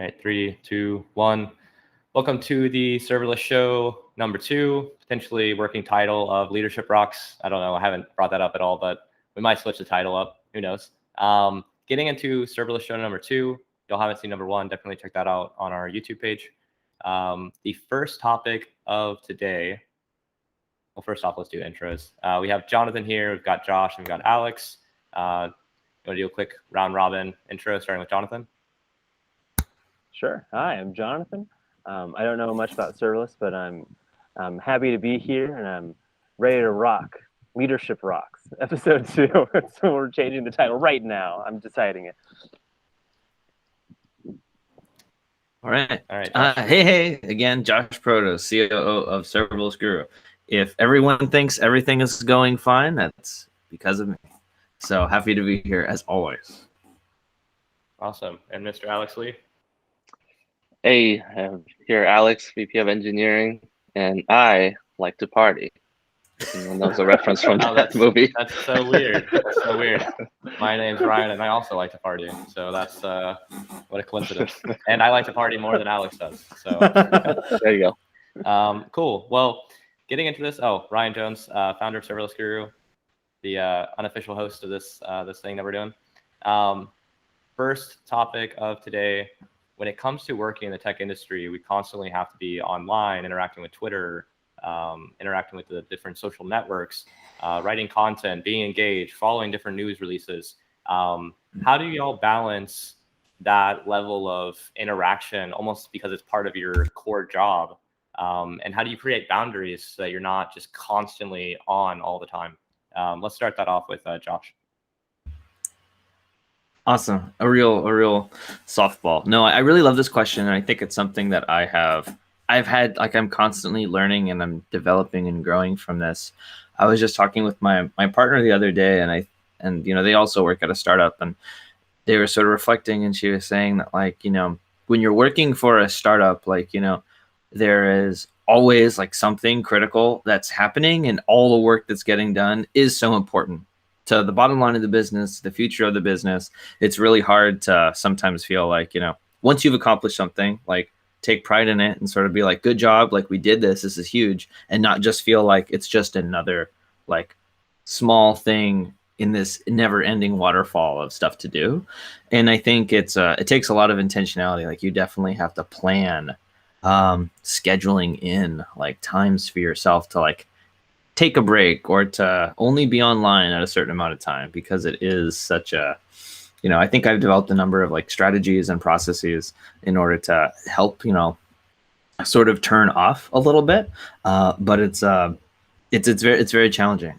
All right, 3, 2, 1. Welcome to the Serverless Show number 2, potentially working title of Leadership Rocks. I don't know, I haven't brought that up at all, but we might switch the title up. Who knows? Getting into Serverless Show number 2. Y'all haven't seen number 1, definitely check that out on our YouTube page. The first topic of today, well, first off, let's do intros. We have Jonathan here, we've got Josh, and we've got Alex. You want to do a quick round robin intro, starting with Jonathan? Sure. Hi, I'm Jonathan. I don't know much about serverless, but I'm happy to be here and I'm ready to rock. Leadership Rocks, episode 2. So we're changing the title right now. I'm deciding it. All right. Josh. Hey, again, Josh Proto, COO of Serverless Guru. If everyone thinks everything is going fine, that's because of me. So happy to be here as always. Awesome. And Mr. Alex Lee? Hey, here Alex, VP of Engineering, and I like to party. Anyone knows a reference from that movie? That's so weird. That's so weird. My name's Ryan, and I also like to party. So that's what a coincidence. And I like to party more than Alex does. So there you go. Cool. Well, getting into this. Oh, Ryan Jones, founder of Serverless Guru, the unofficial host of this thing that we're doing. First topic of today. When it comes to working in the tech industry, we constantly have to be online, interacting with Twitter, interacting with the different social networks, writing content, being engaged, following different news releases. How do y'all balance that level of interaction, almost because it's part of your core job? And how do you create boundaries so that you're not just constantly on all the time? Let's start that off with Josh. Awesome. A real softball. No, I really love this question. And I think it's something that I've had, like, I'm constantly learning and I'm developing and growing from this. I was just talking with my partner the other day, and they also work at a startup, and they were sort of reflecting, and she was saying that, like, when you're working for a startup, like, there is always like something critical that's happening, and all the work that's getting done is so important to the bottom line of the business, the future of the business. It's really hard to sometimes feel like, once you've accomplished something, like, take pride in it and sort of be like, good job, like, we did this is huge, and not just feel like it's just another, like, small thing in this never-ending waterfall of stuff to do. And I think it takes a lot of intentionality. Like, you definitely have to plan scheduling in, like, times for yourself to, like, take a break or to only be online at a certain amount of time, because it is such a, I think I've developed a number of, like, strategies and processes in order to help, sort of turn off a little bit. But it's very challenging.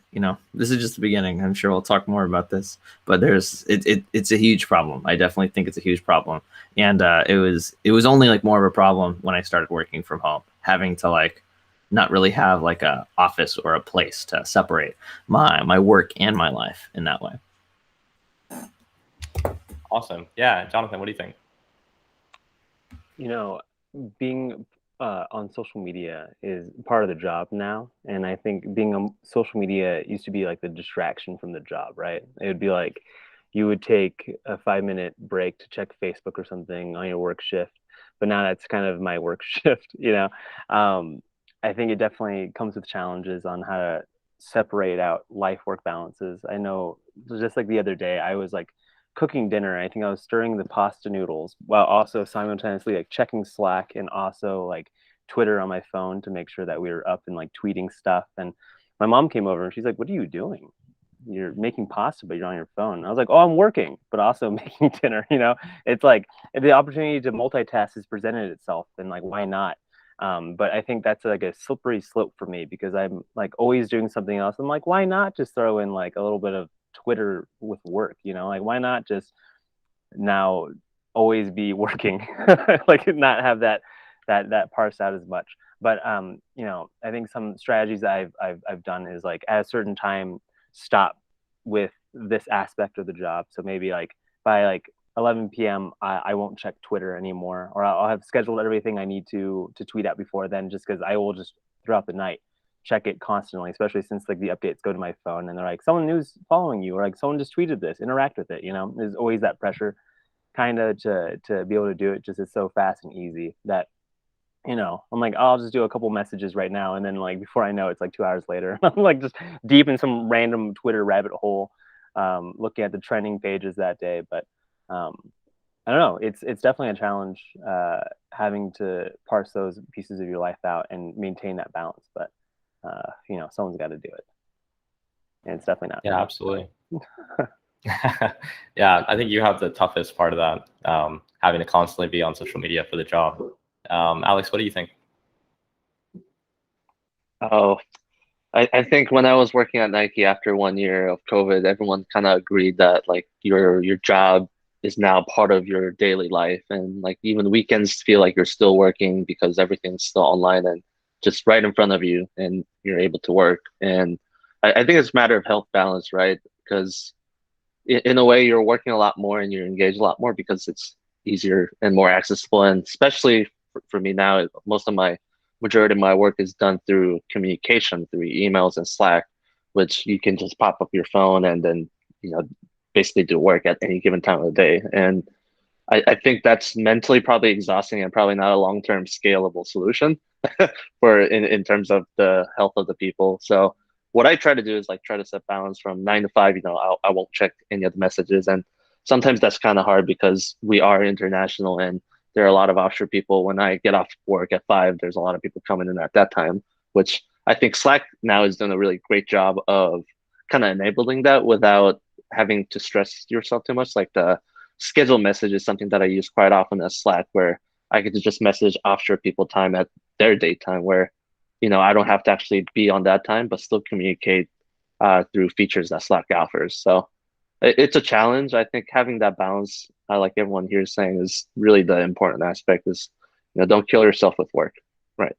This is just the beginning. I'm sure we'll talk more about this, but it's a huge problem. I definitely think it's a huge problem. And it was only, like, more of a problem when I started working from home, having to, like, not really have, like, a office or a place to separate my work and my life in that way. Awesome. Yeah. Jonathan, what do you think? Being on social media is part of the job now. And I think being on social media used to be like the distraction from the job, right? It would be like you would take a 5-minute break to check Facebook or something on your work shift. But now that's kind of my work shift, I think it definitely comes with challenges on how to separate out life-work balances. I know, just like the other day, I was, like, cooking dinner. I think I was stirring the pasta noodles while also simultaneously, like, checking Slack and also, like, Twitter on my phone to make sure that we were up and, like, tweeting stuff. And my mom came over and she's like, "What are you doing? You're making pasta, but you're on your phone." And I was like, "Oh, I'm working, but also making dinner." It's like the opportunity to multitask has presented itself, and, like, why not? But I think that's, like, a slippery slope for me, because I'm, like, always doing something else. I'm like, why not just throw in, like, a little bit of Twitter with work? Like, why not just now always be working, like, not have that parse out as much. But I think some strategies that I've done is, like, at a certain time, stop with this aspect of the job. So maybe, like, by, like, 11 p.m. I won't check Twitter anymore, or I'll have scheduled everything I need to tweet out before then, just because I will just throughout the night check it constantly, especially since, like, the updates go to my phone and they're like, someone new's following you, or, like, someone just tweeted this, interact with it. There's always that pressure kind of to be able to do it just is so fast and easy that, you know, I'm like, oh, I'll just do a couple messages right now, and then like before I know it's like 2 hours later, I'm like just deep in some random Twitter rabbit hole, looking at the trending pages that day. But I don't know, it's definitely a challenge, having to parse those pieces of your life out and maintain that balance. But you know, someone's got to do it, and it's definitely not. Yeah, me, absolutely. so. Yeah, I think you have the toughest part of that, having to constantly be on social media for the job. Alex, what do you think? Oh, I think when I was working at Nike after 1 year of COVID, everyone kind of agreed that like your job is now part of your daily life, and like even weekends feel like you're still working because everything's still online and just right in front of you, and you're able to work. And I think it's a matter of health balance, right? Because in a way, you're working a lot more and you're engaged a lot more because it's easier and more accessible. And especially for me now, most of my majority of my work is done through communication, through emails and Slack, which you can just pop up your phone and then, you know, basically do work at any given time of the day. And I think that's mentally probably exhausting and probably not a long-term scalable solution for in terms of the health of the people. So what I try to do is like try to set balance from 9 to 5. You know, I won't check any of the messages, and sometimes that's kind of hard because we are international and there are a lot of offshore people. When I get off work at 5, there's a lot of people coming in at that time, which I think Slack now has done a really great job of kind of enabling that without having to stress yourself too much. Like the schedule message is something that I use quite often as Slack, where I get to just message offshore people time at their daytime, where, you know, I don't have to actually be on that time, but still communicate through features that Slack offers. So it's a challenge. I think having that balance, like everyone here is saying, is really the important aspect. Is, you know, don't kill yourself with work, right?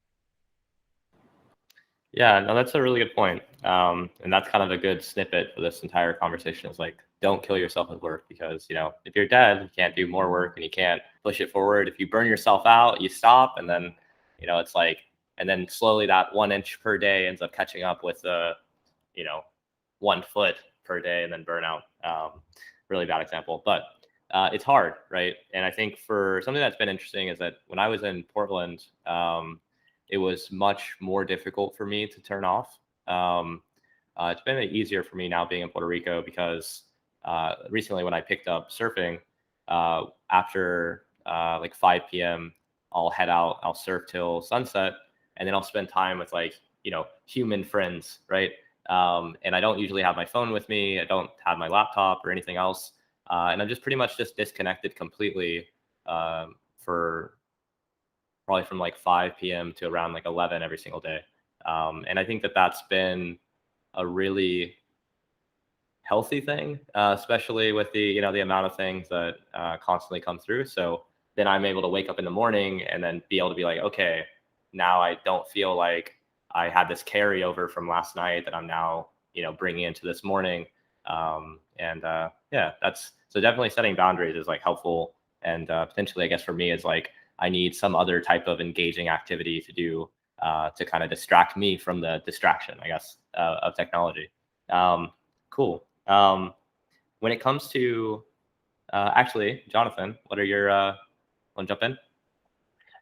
Yeah, no, that's a really good point. And that's kind of a good snippet for this entire conversation is like, don't kill yourself with work because, you know, if you're dead, you can't do more work and you can't push it forward. If you burn yourself out, you stop. And then, you know, it's like, and then slowly that 1 inch per day ends up catching up with the, you know, 1 foot per day and then burnout. Really bad example, but it's hard, right? And I think for something that's been interesting is that when I was in Portland, it was much more difficult for me to turn off. It's been easier for me now being in Puerto Rico because recently when I picked up surfing, after like 5 p.m., I'll head out, I'll surf till sunset, and then I'll spend time with like, you know, human friends, right? And I don't usually have my phone with me. I don't have my laptop or anything else. And I'm just pretty much just disconnected completely for probably from like 5 p.m. to around like 11 every single day. And I think that that's been a really healthy thing, especially with the, you know, the amount of things that constantly come through. So then I'm able to wake up in the morning and then be able to be like, okay, now I don't feel like I had this carryover from last night that I'm now, you know, bringing into this morning. Yeah, that's, so definitely setting boundaries is like helpful. And potentially, I guess for me is like, I need some other type of engaging activity to do to kind of distract me from the distraction, I guess, of technology. Cool. When it comes to, actually, Jonathan, what are your, want to jump in?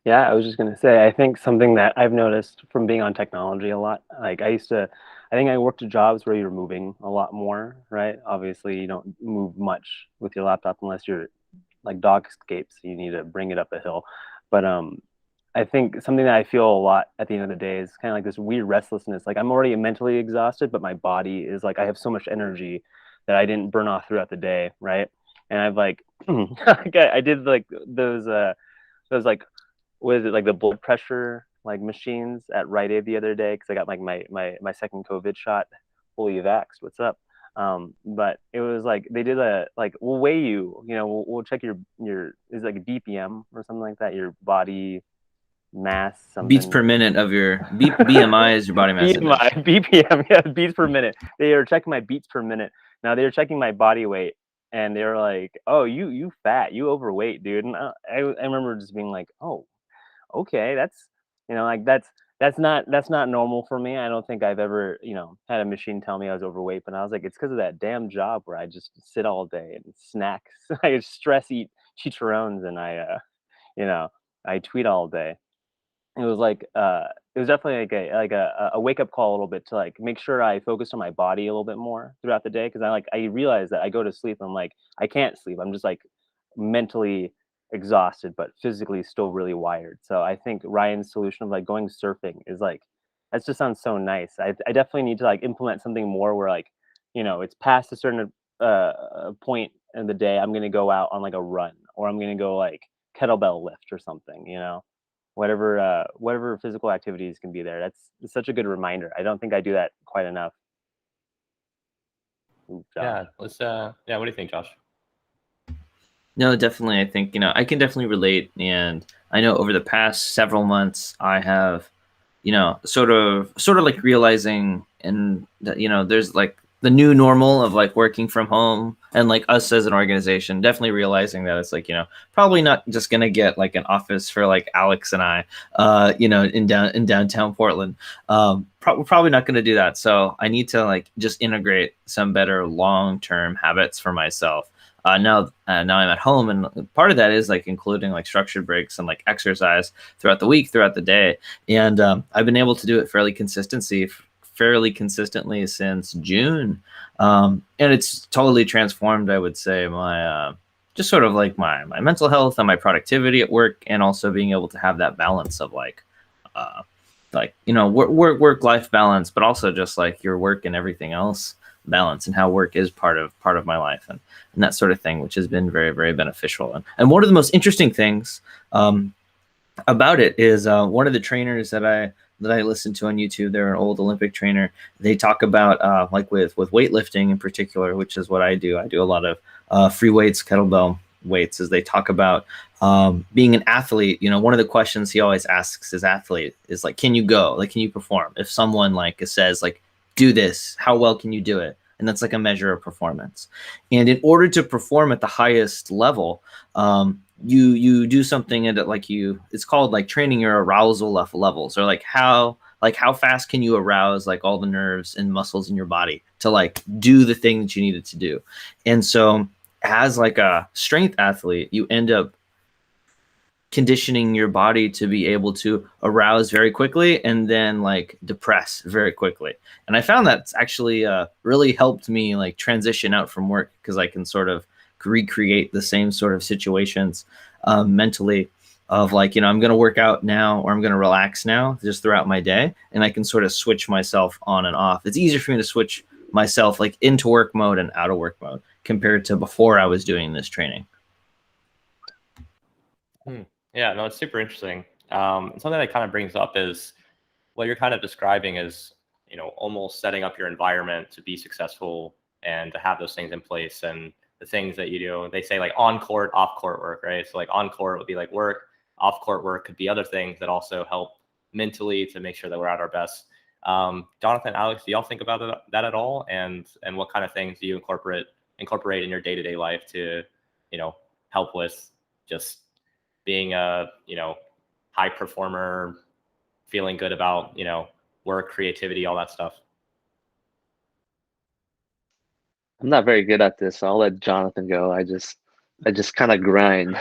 Yeah, I was just gonna say, I think something that I've noticed from being on technology a lot, like I think I worked at jobs where you're moving a lot more, right? Obviously, you don't move much with your laptop unless you're like dog escapes, you need to bring it up a hill. But I think something that I feel a lot at the end of the day is kind of like this weird restlessness. Like I'm already mentally exhausted, but my body is like, I have so much energy that I didn't burn off throughout the day, right? And I've like, I did like those like, what is it, like the blood pressure like machines at Rite Aid the other day because I got like my second COVID shot. Fully vaxxed. What's up? But it was like they did a like we'll weigh you, you know, we'll check your is it like a BPM or something like that, your body mass something. Beats per minute of your BMI is your body mass index. BPM, yeah, beats per minute. They were checking my beats per minute. Now they were checking my body weight, and they were like, "Oh, you fat, you overweight, dude." And I remember just being like, "Oh, okay, that's, you know, like that's not normal for me. I don't think I've ever, you know, had a machine tell me I was overweight, but I was like, it's because of that damn job where I just sit all day and snack. I stress eat chicharrones and I tweet all day. It was like it was definitely like a wake up call a little bit to like make sure I focus on my body a little bit more throughout the day, because I realize that I go to sleep and I'm like I can't sleep. I'm just like mentally exhausted but physically still really wired. So I think Ryan's solution of like going surfing is like, that just sounds so nice. I definitely need to like implement something more where like, it's past a certain point in the day, I'm gonna go out on like a run, or I'm gonna go like kettlebell lift or something, whatever physical activities can be there. It's such a good reminder. I don't think I do that quite enough. Ooh, Yeah, let's what do you think, Josh? No, definitely. I think, I can definitely relate. And I know over the past several months, I have, sort of like realizing, and that, there's like the new normal of like working from home, and like us as an organization, definitely realizing that it's like, probably not just going to get like an office for like Alex and I, in downtown Portland. We're probably not going to do that. So I need to like just integrate some better long-term habits for myself. Now I'm at home, and part of that is like including like structured breaks and like exercise throughout the week, throughout the day. And I've been able to do it fairly consistently since June. And it's totally transformed, I would say, my just sort of like my mental health and my productivity at work, and also being able to have that balance of like work life balance, but also just like your work and everything else balance, and how work is part of my life, and that sort of thing, which has been very, very beneficial. And one of the most interesting things about it is one of the trainers that I listen to on YouTube. They're an old Olympic trainer. They talk about like with weightlifting in particular, which is what I do. I do a lot of free weights, kettlebell weights. As they talk about being an athlete, one of the questions he always asks his athlete is like, can you go? Like, can you perform? If someone like says like, do this, how well can you do it? And that's like a measure of performance. And in order to perform at the highest level, you do something at it's called like training your arousal levels, or like how fast can you arouse like all the nerves and muscles in your body to like do the thing that you needed to do. And so as like a strength athlete, you end up conditioning your body to be able to arouse very quickly and then like depress very quickly. And I found that's actually really helped me like transition out from work, because I can sort of recreate the same sort of situations mentally of like, I'm going to work out now, or I'm going to relax now just throughout my day. And I can sort of switch myself on and off. It's easier for me to switch myself like into work mode and out of work mode compared to before I was doing this training. Yeah, no, it's super interesting. Something that kind of brings up is what you're kind of describing is, almost setting up your environment to be successful and to have those things in place, and the things that you do. They say like on court, off court work, right? So like on court would be like work, off court work could be other things that also help mentally to make sure that we're at our best. Jonathan, Alex, do y'all think about that at all? And what kind of things do you incorporate in your day-to-day life to, help with just being a, high performer, feeling good about, work, creativity, all that stuff? I'm not very good at this, so I'll let Jonathan go. I just kind of grind.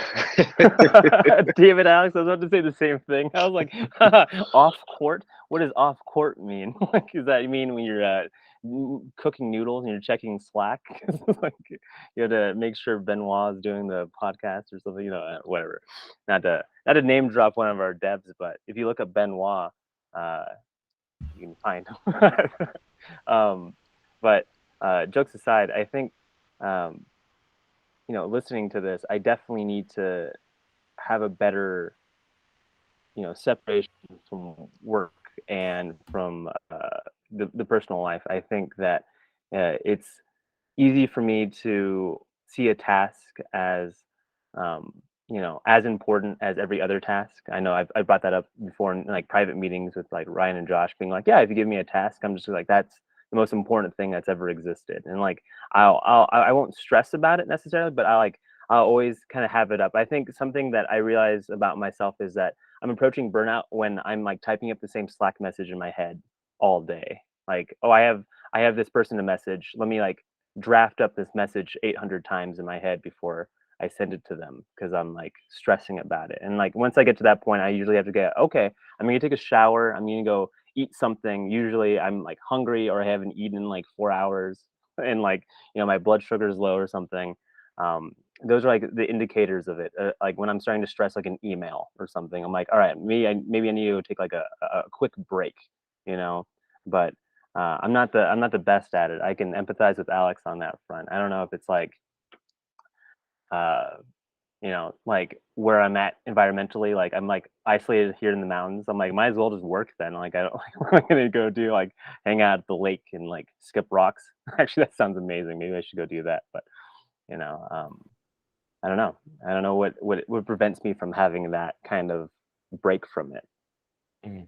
Damn it, Alex! I was about to say the same thing. I was like, off court. What does off court mean? Like, does that mean when you're cooking noodles and you're checking Slack? Like, you have to make sure Benoit is doing the podcast or something. Whatever. Not to name drop one of our devs, but if you look up Benoit, you can find him. But jokes aside, I think listening to this, I definitely need to have a better separation from work and from the personal life. I think that it's easy for me to see a task as as important as every other task. I know I've brought that up before in like private meetings with like Ryan and Josh, being like, yeah, if you give me a task, I'm just like, that's the most important thing that's ever existed. And like, I won't stress about it necessarily, but I'll always kind of have it up. I think something that I realize about myself is that I'm approaching burnout when I'm like typing up the same Slack message in my head all day. Like, oh, I have this person to message. Let me like draft up this message 800 times in my head before I send it to them because I'm like stressing about it. And like once I get to that point, I usually have to get, okay, I'm gonna take a shower, I'm gonna go eat something. Usually I'm like hungry or I haven't eaten in like 4 hours and like, my blood sugar is low or something. Those are like the indicators of it. Like when I'm starting to stress like an email or something, I'm like, all right, maybe I need to take like a quick break, but I'm not the best at it. I can empathize with Alex on that front. I don't know if it's like, uh, like where I'm at environmentally, like I'm like isolated here in the mountains. I'm like, might as well just work then. Like I don't like what am I gonna go do, like hang out at the lake and like skip rocks. Actually, that sounds amazing. Maybe I should go do that. But I don't know. I don't know what prevents me from having that kind of break from it. Mhm.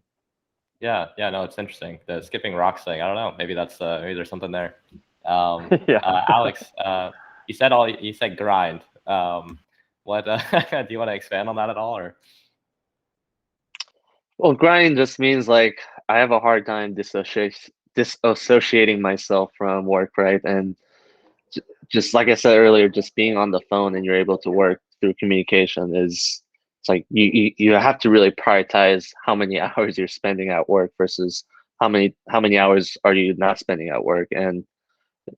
Yeah, no, it's interesting. The skipping rocks thing. I don't know. Maybe maybe there's something there. Yeah. Alex, you said grind. What do you want to expand on that at all, or? Well, grind just means like I have a hard time disassociating myself from work, right? And just like I said earlier, just being on the phone and you're able to work through communication it's like you have to really prioritize how many hours you're spending at work versus how many hours are you not spending at work. And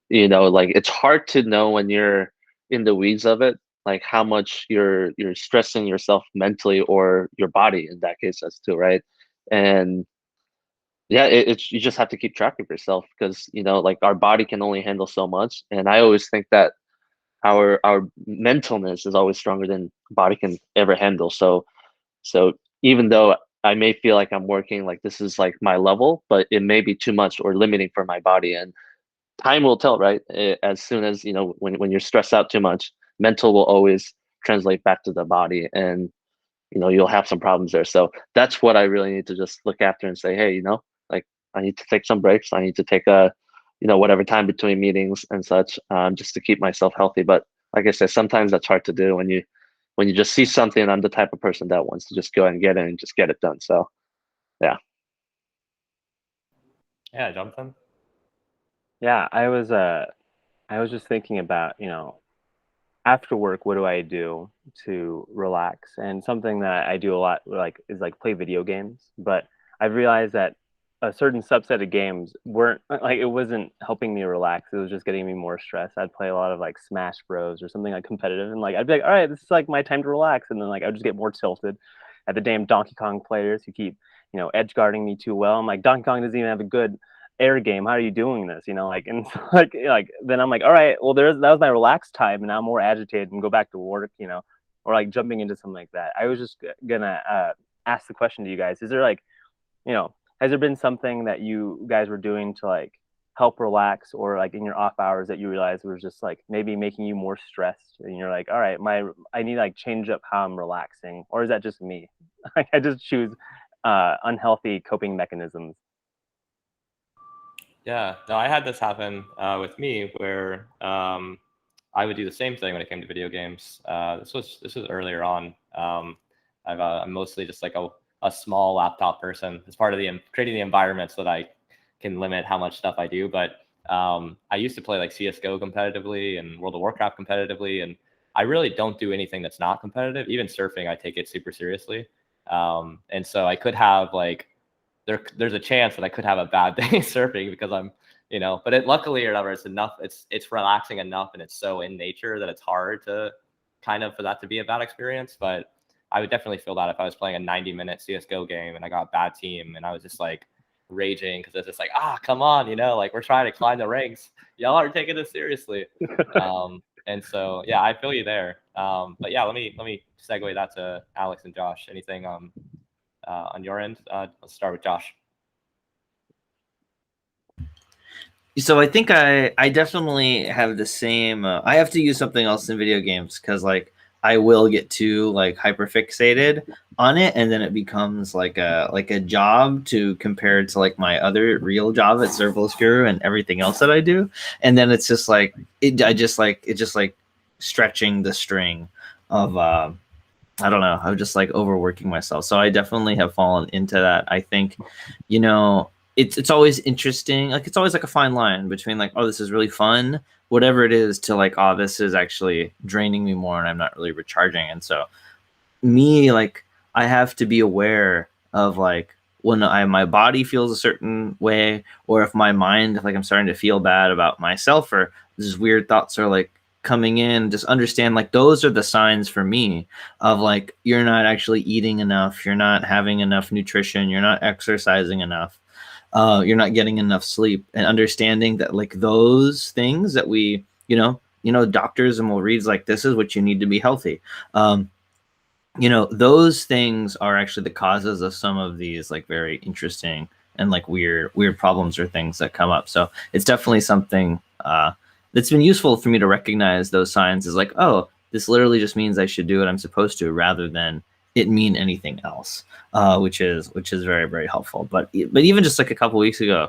like it's hard to know when you're in the weeds of it, like how much you're stressing yourself mentally or your body in that case as too, right? And yeah, it's you just have to keep track of yourself because like our body can only handle so much. And I always think that our mentalness is always stronger than body can ever handle. So even though I may feel like I'm working, like this is like my level, but it may be too much or limiting for my body. And time will tell, right? As soon as when you're stressed out too much, mental will always translate back to the body, and you'll have some problems there. So that's what I really need to just look after and say, hey, like I need to take some breaks. I need to take whatever time between meetings and such, just to keep myself healthy. But like I said, sometimes that's hard to do when you just see something. I'm the type of person that wants to just go and get it and just get it done. So yeah. Yeah, Jonathan. Yeah, I was just thinking about, after work, what do I do to relax? And something that I do a lot like is like play video games, but I've realized that a certain subset of games weren't like it wasn't helping me relax. It was just getting me more stressed. I'd play a lot of like Smash Bros or something like competitive, and like I'd be like, all right, this is like my time to relax, and then like I'd just get more tilted at the damn Donkey Kong players who keep edge guarding me too well. I'm like, Donkey Kong doesn't even have a good air game. How are you doing this? Like, and like then I'm like, all right, well that was my relaxed time, and now I'm more agitated and go back to work, or like jumping into something like that. I was just gonna ask the question to you guys: is there like, has there been something that you guys were doing to like help relax, or like in your off hours that you realized was just like maybe making you more stressed, and you're like, all right, I need to like change up how I'm relaxing, or is that just me? Like I just choose unhealthy coping mechanisms. Yeah, no, I had this happen with me where I would do the same thing when it came to video games. This was earlier on. I'm mostly just like a small laptop person. As part of creating the environment so that I can limit how much stuff I do. But I used to play like CS:GO competitively and World of Warcraft competitively, and I really don't do anything that's not competitive. Even surfing, I take it super seriously. And so I could have like there's a chance that I could have a bad day surfing because I'm, but luckily or whatever, it's enough. It's relaxing enough, and it's so in nature that it's hard to kind of for that to be a bad experience. But I would definitely feel that if I was playing a 90-minute CS:GO game and I got a bad team and I was just like raging because it's just like, come on, like we're trying to climb the ranks. Y'all are taking this seriously. And so, yeah, I feel you there. But yeah, let me segue that to Alex and Josh. Anything on your end? Let's start with Josh. So I think I definitely have the same. I have to use something else in video games because like I will get too like hyper fixated on it, and then it becomes like a job to compare to like my other real job at Serverless Guru and everything else that I do, and then it's just like it's just like stretching the string of I don't know. I'm just like overworking myself. So I definitely have fallen into that. I think, it's always interesting. Like it's always like a fine line between like, oh, this is really fun, whatever it is to like, oh, this is actually draining me more and I'm not really recharging. And so me, like, I have to be aware of like when my body feels a certain way, or if my mind, if like I'm starting to feel bad about myself, or these weird thoughts are like coming in, just understand like those are the signs for me of like you're not actually eating enough, you're not having enough nutrition, you're not exercising enough, you're not getting enough sleep, and understanding that like those things that we, doctors and will read like this is what you need to be healthy. Those things are actually the causes of some of these like very interesting and like weird problems or things that come up. So it's definitely something that's been useful for me to recognize those signs as like, oh, this literally just means I should do what I'm supposed to, rather than it mean anything else, which is very, very helpful. But even just like a couple weeks ago,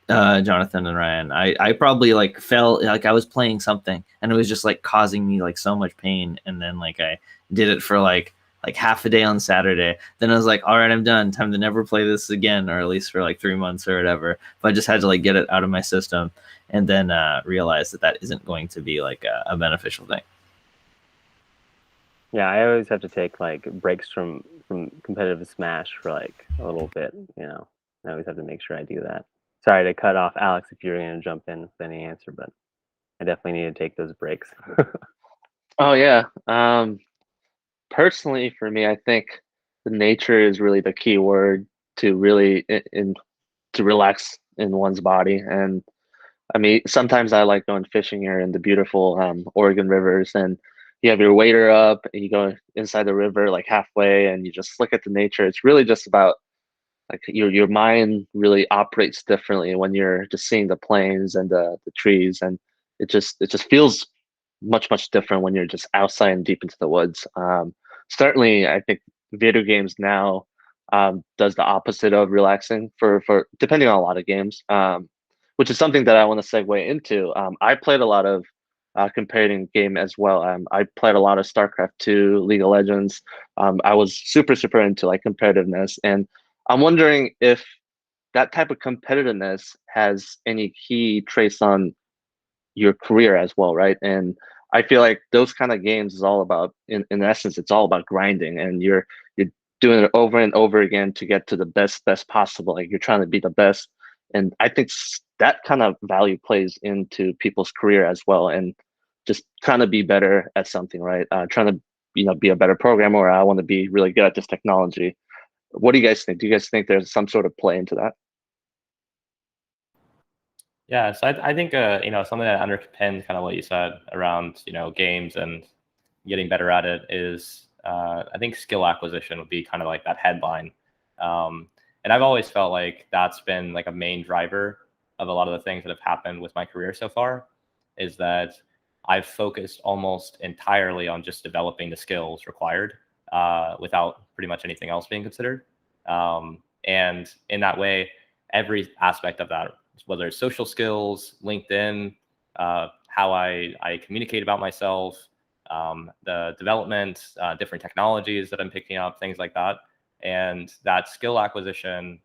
Jonathan and Ryan, I probably like felt like I was playing something and it was just like causing me like so much pain, and then like I did it for like half a day on Saturday. Then I was like, all right, I'm done. Time to never play this again, or at least for like 3 months or whatever. But I just had to like get it out of my system, and then realize that isn't going to be like a beneficial thing. Yeah, I always have to take like breaks from competitive Smash for like a little bit. I always have to make sure I do that. Sorry to cut off Alex if you're going to jump in with any answer, but I definitely need to take those breaks. Oh yeah. Personally, for me, I think the nature is really the key word to really to relax in one's body. And I mean, sometimes I like going fishing here in the beautiful Oregon rivers, and you have your wader up, and you go inside the river like halfway, and you just look at the nature. It's really just about like your mind really operates differently when you're just seeing the plains and the trees, and it just feels much different when you're just outside and deep into the woods. Certainly, I think video games now does the opposite of relaxing for depending on a lot of games, which is something that I want to segue into. I played a lot of competitive game as well. I played a lot of StarCraft 2, League of Legends. I was super into like competitiveness, and I'm wondering if that type of competitiveness has any key trace on your career as well, right? And I feel like those kind of games is all about, in essence, it's all about grinding, and you're doing it over and over again to get to the best possible. Like you're trying to be the best, and I think that kind of value plays into people's career as well, and just trying to be better at something, right? Trying to be a better programmer, or I want to be really good at this technology. What do you guys think? Do you guys think there's some sort of play into that? Yeah, so I think something that underpins kind of what you said around games and getting better at it is I think skill acquisition would be kind of like that headline, and I've always felt like that's been like a main driver of a lot of the things that have happened with my career so far, is that I've focused almost entirely on just developing the skills required without pretty much anything else being considered, and in that way, every aspect of that, whether it's social skills, LinkedIn, how I communicate about myself, the development, different technologies that I'm picking up, things like that. And that skill acquisition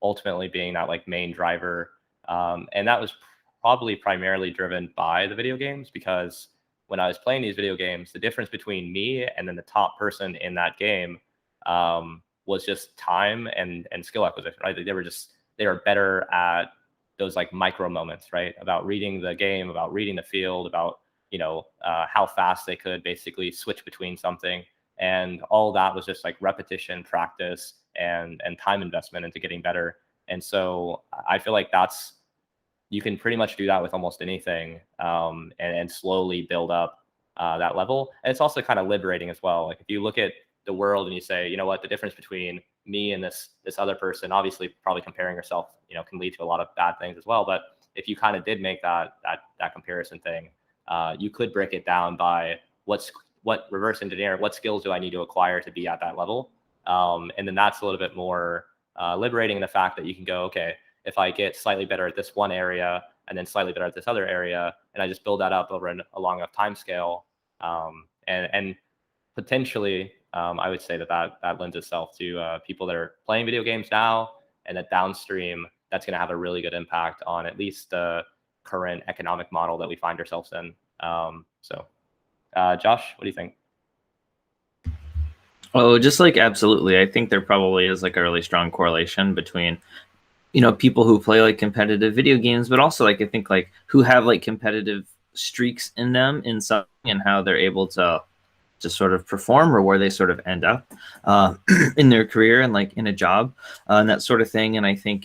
ultimately being that like main driver. And that was probably primarily driven by the video games, because when I was playing these video games, the difference between me and then the top person in that game was just time and skill acquisition, right? They were better at those like micro moments, right? About reading the game, about reading the field, about how fast they could basically switch between something, and all that was just like repetition, practice, and time investment into getting better. And so I feel like you can pretty much do that with almost anything, and slowly build up that level. And it's also kind of liberating as well. Like if you look at the world and you say, you know what, the difference between me and this other person, obviously probably comparing yourself, can lead to a lot of bad things as well. But if you kind of did make that comparison thing, you could break it down by what reverse engineer, what skills do I need to acquire to be at that level? And then that's a little bit more liberating in the fact that you can go, okay, if I get slightly better at this one area and then slightly better at this other area, and I just build that up over a long enough time scale, and potentially, I would say that lends itself to people that are playing video games now, and that downstream, that's going to have a really good impact on at least current economic model that we find ourselves in. Josh, what do you think? Oh, just like absolutely. I think there probably is like a really strong correlation between, people who play like competitive video games, but also like I think like who have like competitive streaks in them in something and how they're able to sort of perform or where they sort of end up in their career and like in a job and that sort of thing. And I think,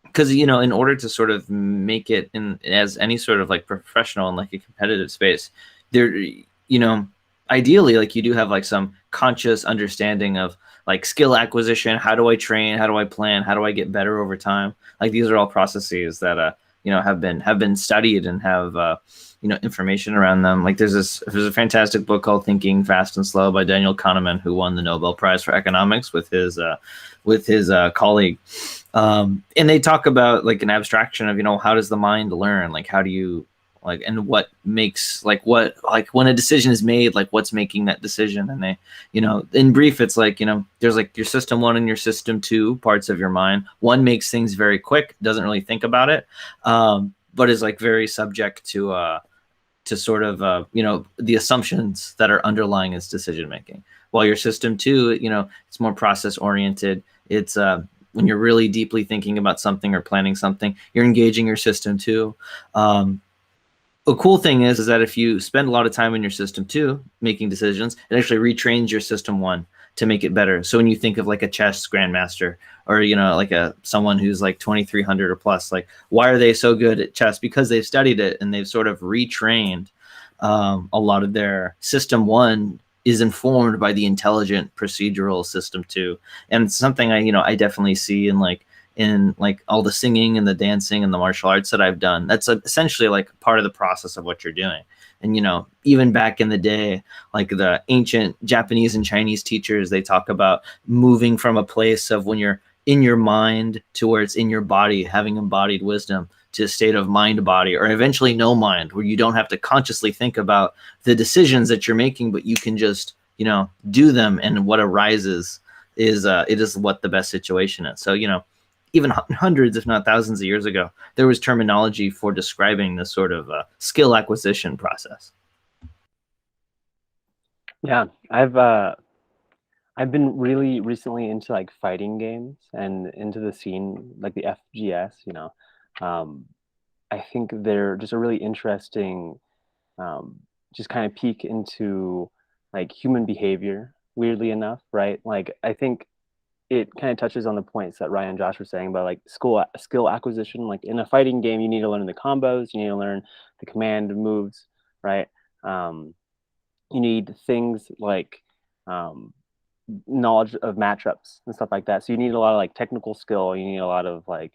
because, in order to sort of make it in as any sort of like professional and like a competitive space, there, ideally, like you do have like some conscious understanding of like skill acquisition. How do I train? How do I plan? How do I get better over time? Like these are all processes that have been studied and have information around them. Like there's a fantastic book called Thinking Fast and Slow by Daniel Kahneman, who won the Nobel Prize for economics with his colleague. And they talk about like an abstraction of how does the mind learn? Like how do you like, and what makes like when a decision is made, like what's making that decision? And they, in brief, it's like, there's like your system 1 and your system 2 parts of your mind. One makes things very quick, doesn't really think about it, but is like very subject to sort of, the assumptions that are underlying its decision making. While your system 2, it's more process oriented. It's when you're really deeply thinking about something or planning something, you're engaging your system 2. A cool thing is that if you spend a lot of time in your system 2 making decisions, it actually retrains your system 1 to make it better. So when you think of like a chess grandmaster or, like someone who's like 2,300 or plus, like why are they so good at chess? Because they've studied it and they've sort of retrained a lot of their system 1 is informed by the intelligent procedural system 2. And it's something I definitely see in all the singing and the dancing and the martial arts that I've done. That's essentially like part of the process of what you're doing. And, even back in the day, like the ancient Japanese and Chinese teachers, they talk about moving from a place of when you're in your mind to where it's in your body, having embodied wisdom, to a state of mind body, or eventually no mind, where you don't have to consciously think about the decisions that you're making, but you can just, do them. And what arises is it is what the best situation is. So, even hundreds, if not thousands of years ago, there was terminology for describing this sort of skill acquisition process. Yeah, I've been really recently into like fighting games and into the scene, like the FGS, I think they're just a really interesting, just kind of peek into like human behavior, weirdly enough, right? Like I think it kind of touches on the points that Ryan and Josh were saying about like skill acquisition. Like in a fighting game, you need to learn the combos, you need to learn the command moves, right? You need things like knowledge of matchups and stuff like that. So you need a lot of like technical skill. You need a lot of like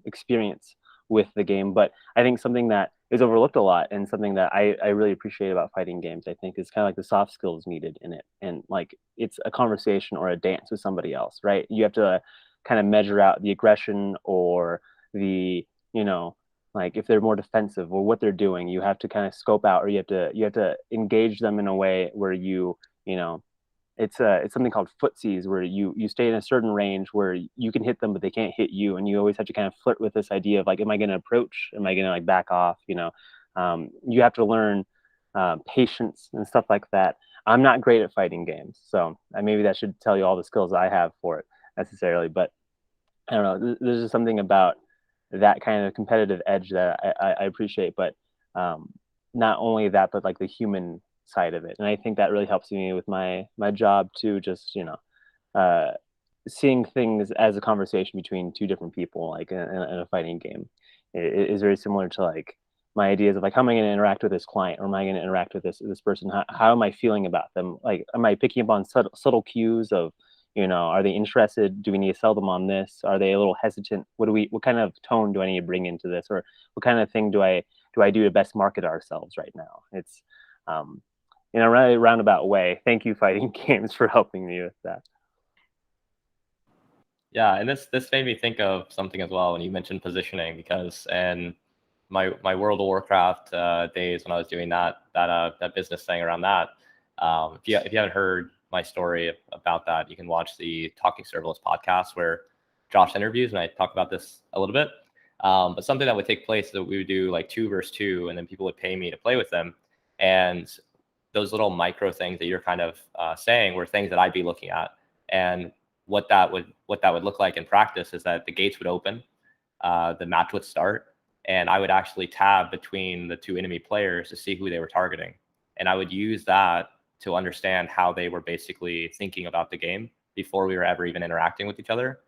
experience with the game. But I think something that is overlooked a lot and something that I really appreciate about fighting games, I think, is kind of like the soft skills needed in it. And like it's a conversation or a dance with somebody else, right? You have to kind of measure out the aggression or the, like if they're more defensive or what they're doing. You have to kind of scope out, or you have to engage them in a way where it's something called footsies, where you stay in a certain range where you can hit them, but they can't hit you. And you always have to kind of flirt with this idea of like, am I going to approach? Am I going to like back off? You have to learn patience and stuff like that. I'm not great at fighting games, so maybe that should tell you all the skills I have for it necessarily. But I don't know. There's just something about that kind of competitive edge that I appreciate. But not only that, but like the human side of it. And I think that really helps me with my job too, just seeing things as a conversation between two different people, like in a fighting game. It is very similar to like my ideas of like, how am I going to interact with this client, or am I going to interact with this person? How am I feeling about them? Like, am I picking up on subtle cues of, are they interested? Do we need to sell them on this? Are they a little hesitant? What kind of tone do I need to bring into this? Or what kind of thing do I do to best market ourselves right now? It's in a really roundabout way. Thank you, fighting games, for helping me with that. Yeah, and this made me think of something as well when you mentioned positioning, because in my World of Warcraft days when I was doing that business thing around that, if you haven't heard my story about that, you can watch the Talking Serverless podcast where Josh interviews and I talk about this a little bit. But something that would take place is that we would do like 2 versus 2, and then people would pay me to play with them. And those little micro things that you're kind of saying were things that I'd be looking at. And what that would look like in practice is that the gates would open, the match would start, and I would actually tab between the 2 enemy players to see who they were targeting. And I would use that to understand how they were basically thinking about the game before we were ever even interacting with each other.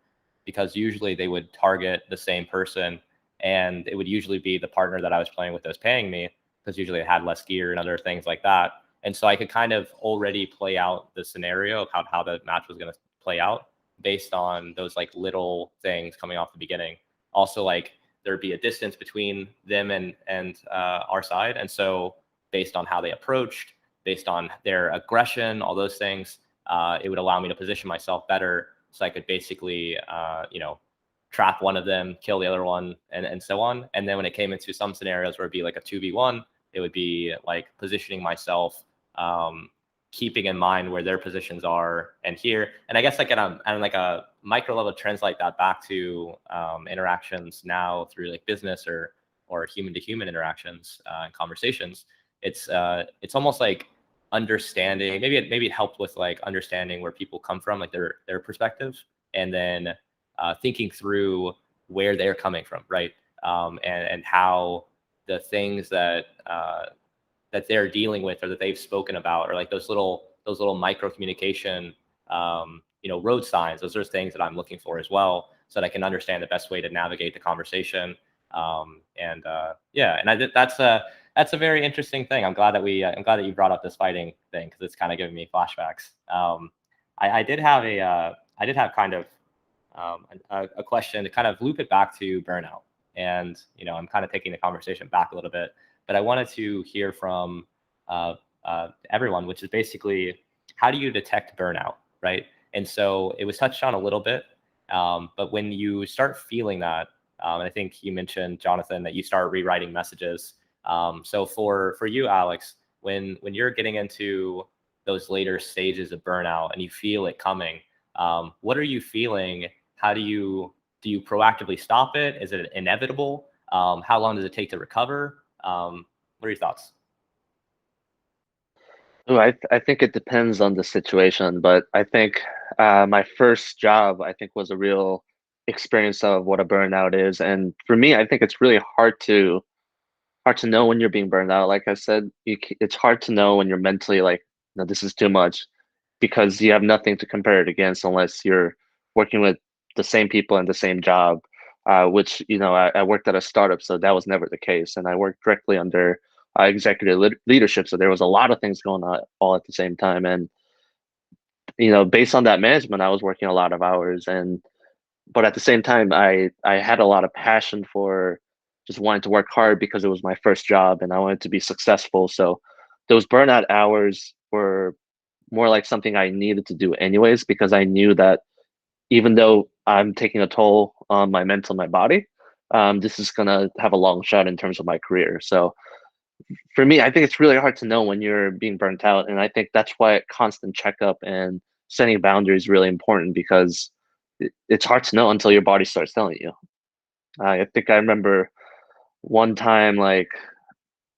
Because usually they would target the same person, and it would usually be the partner that I was playing with that was paying me, because usually it had less gear and other things like that. And so I could kind of already play out the scenario of how the match was going to play out based on those like little things coming off the beginning. Also, like there'd be a distance between them and our side. And so based on how they approached, based on their aggression, all those things, it would allow me to position myself better, so I could basically, trap one of them, kill the other one, and so on. And then when it came into some scenarios where it'd be like a 2v1, it would be like positioning myself, keeping in mind where their positions are and here. And I guess like on like a micro level, translate that back to interactions now through like business or human to human interactions and conversations. It's almost like understanding, maybe it helped with like understanding where people come from, like their perspective, and then thinking through where they're coming from, right? And how the things that they're dealing with or that they've spoken about, or like those little micro communication road signs. Those are things that I'm looking for as well, so that I can understand the best way to navigate the conversation. That's a very interesting thing. I'm glad that you brought up this fighting thing, because it's kind of giving me flashbacks. I did have kind of a question to kind of loop it back to burnout, and I'm kind of taking the conversation back a little bit, but I wanted to hear from everyone, which is basically, how do you detect burnout, right? And so it was touched on a little bit, but when you start feeling that, and I think you mentioned, Jonathan, that you start rewriting messages. So for you, Alex, when you're getting into those later stages of burnout and you feel it coming, what are you feeling? How do you proactively stop it? Is it inevitable? How long does it take to recover? What are your thoughts? Oh, I think it depends on the situation, but I think my first job, I think, was a real experience of what a burnout is. And for me, I think it's really hard to know when you're being burned out. Like I said, it's hard to know when you're mentally like, no, this is too much, because you have nothing to compare it against unless you're working with the same people in the same job, which, I worked at a startup, so that was never the case. And I worked directly under executive leadership. So there was a lot of things going on all at the same time. And, based on that management, I was working a lot of hours. But at the same time, I had a lot of passion for just wanting to work hard, because it was my first job and I wanted to be successful. So those burnout hours were more like something I needed to do anyways, because I knew that even though I'm taking a toll on my mental, my body, this is gonna have a long shot in terms of my career. So for me, I think it's really hard to know when you're being burnt out, and I think that's why constant checkup and setting boundaries is really important, because it's hard to know until your body starts telling you. I think I remember one time, like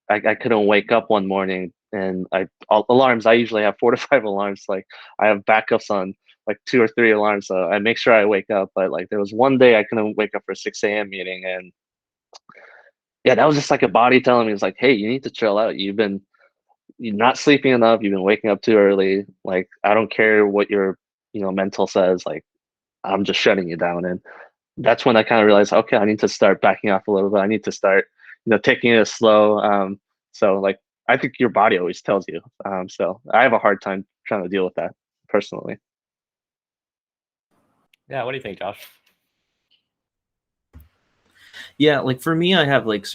I couldn't wake up one morning, and alarms. I usually have 4 to 5 alarms. Like I have backups on like 2 or 3 alarms, so I make sure I wake up. But like there was one day I couldn't wake up for a 6 a.m. meeting, and yeah, that was just like a body telling me, it's like, hey, you need to chill out. You're not sleeping enough. You've been waking up too early. Like I don't care what your mental says. Like I'm just shutting you down. And that's when I kind of realized, okay, I need to start backing off a little bit. I need to start, taking it slow. So like, I think your body always tells you. So I have a hard time trying to deal with that personally. Yeah, what do you think, Josh? Yeah, like for me, I have like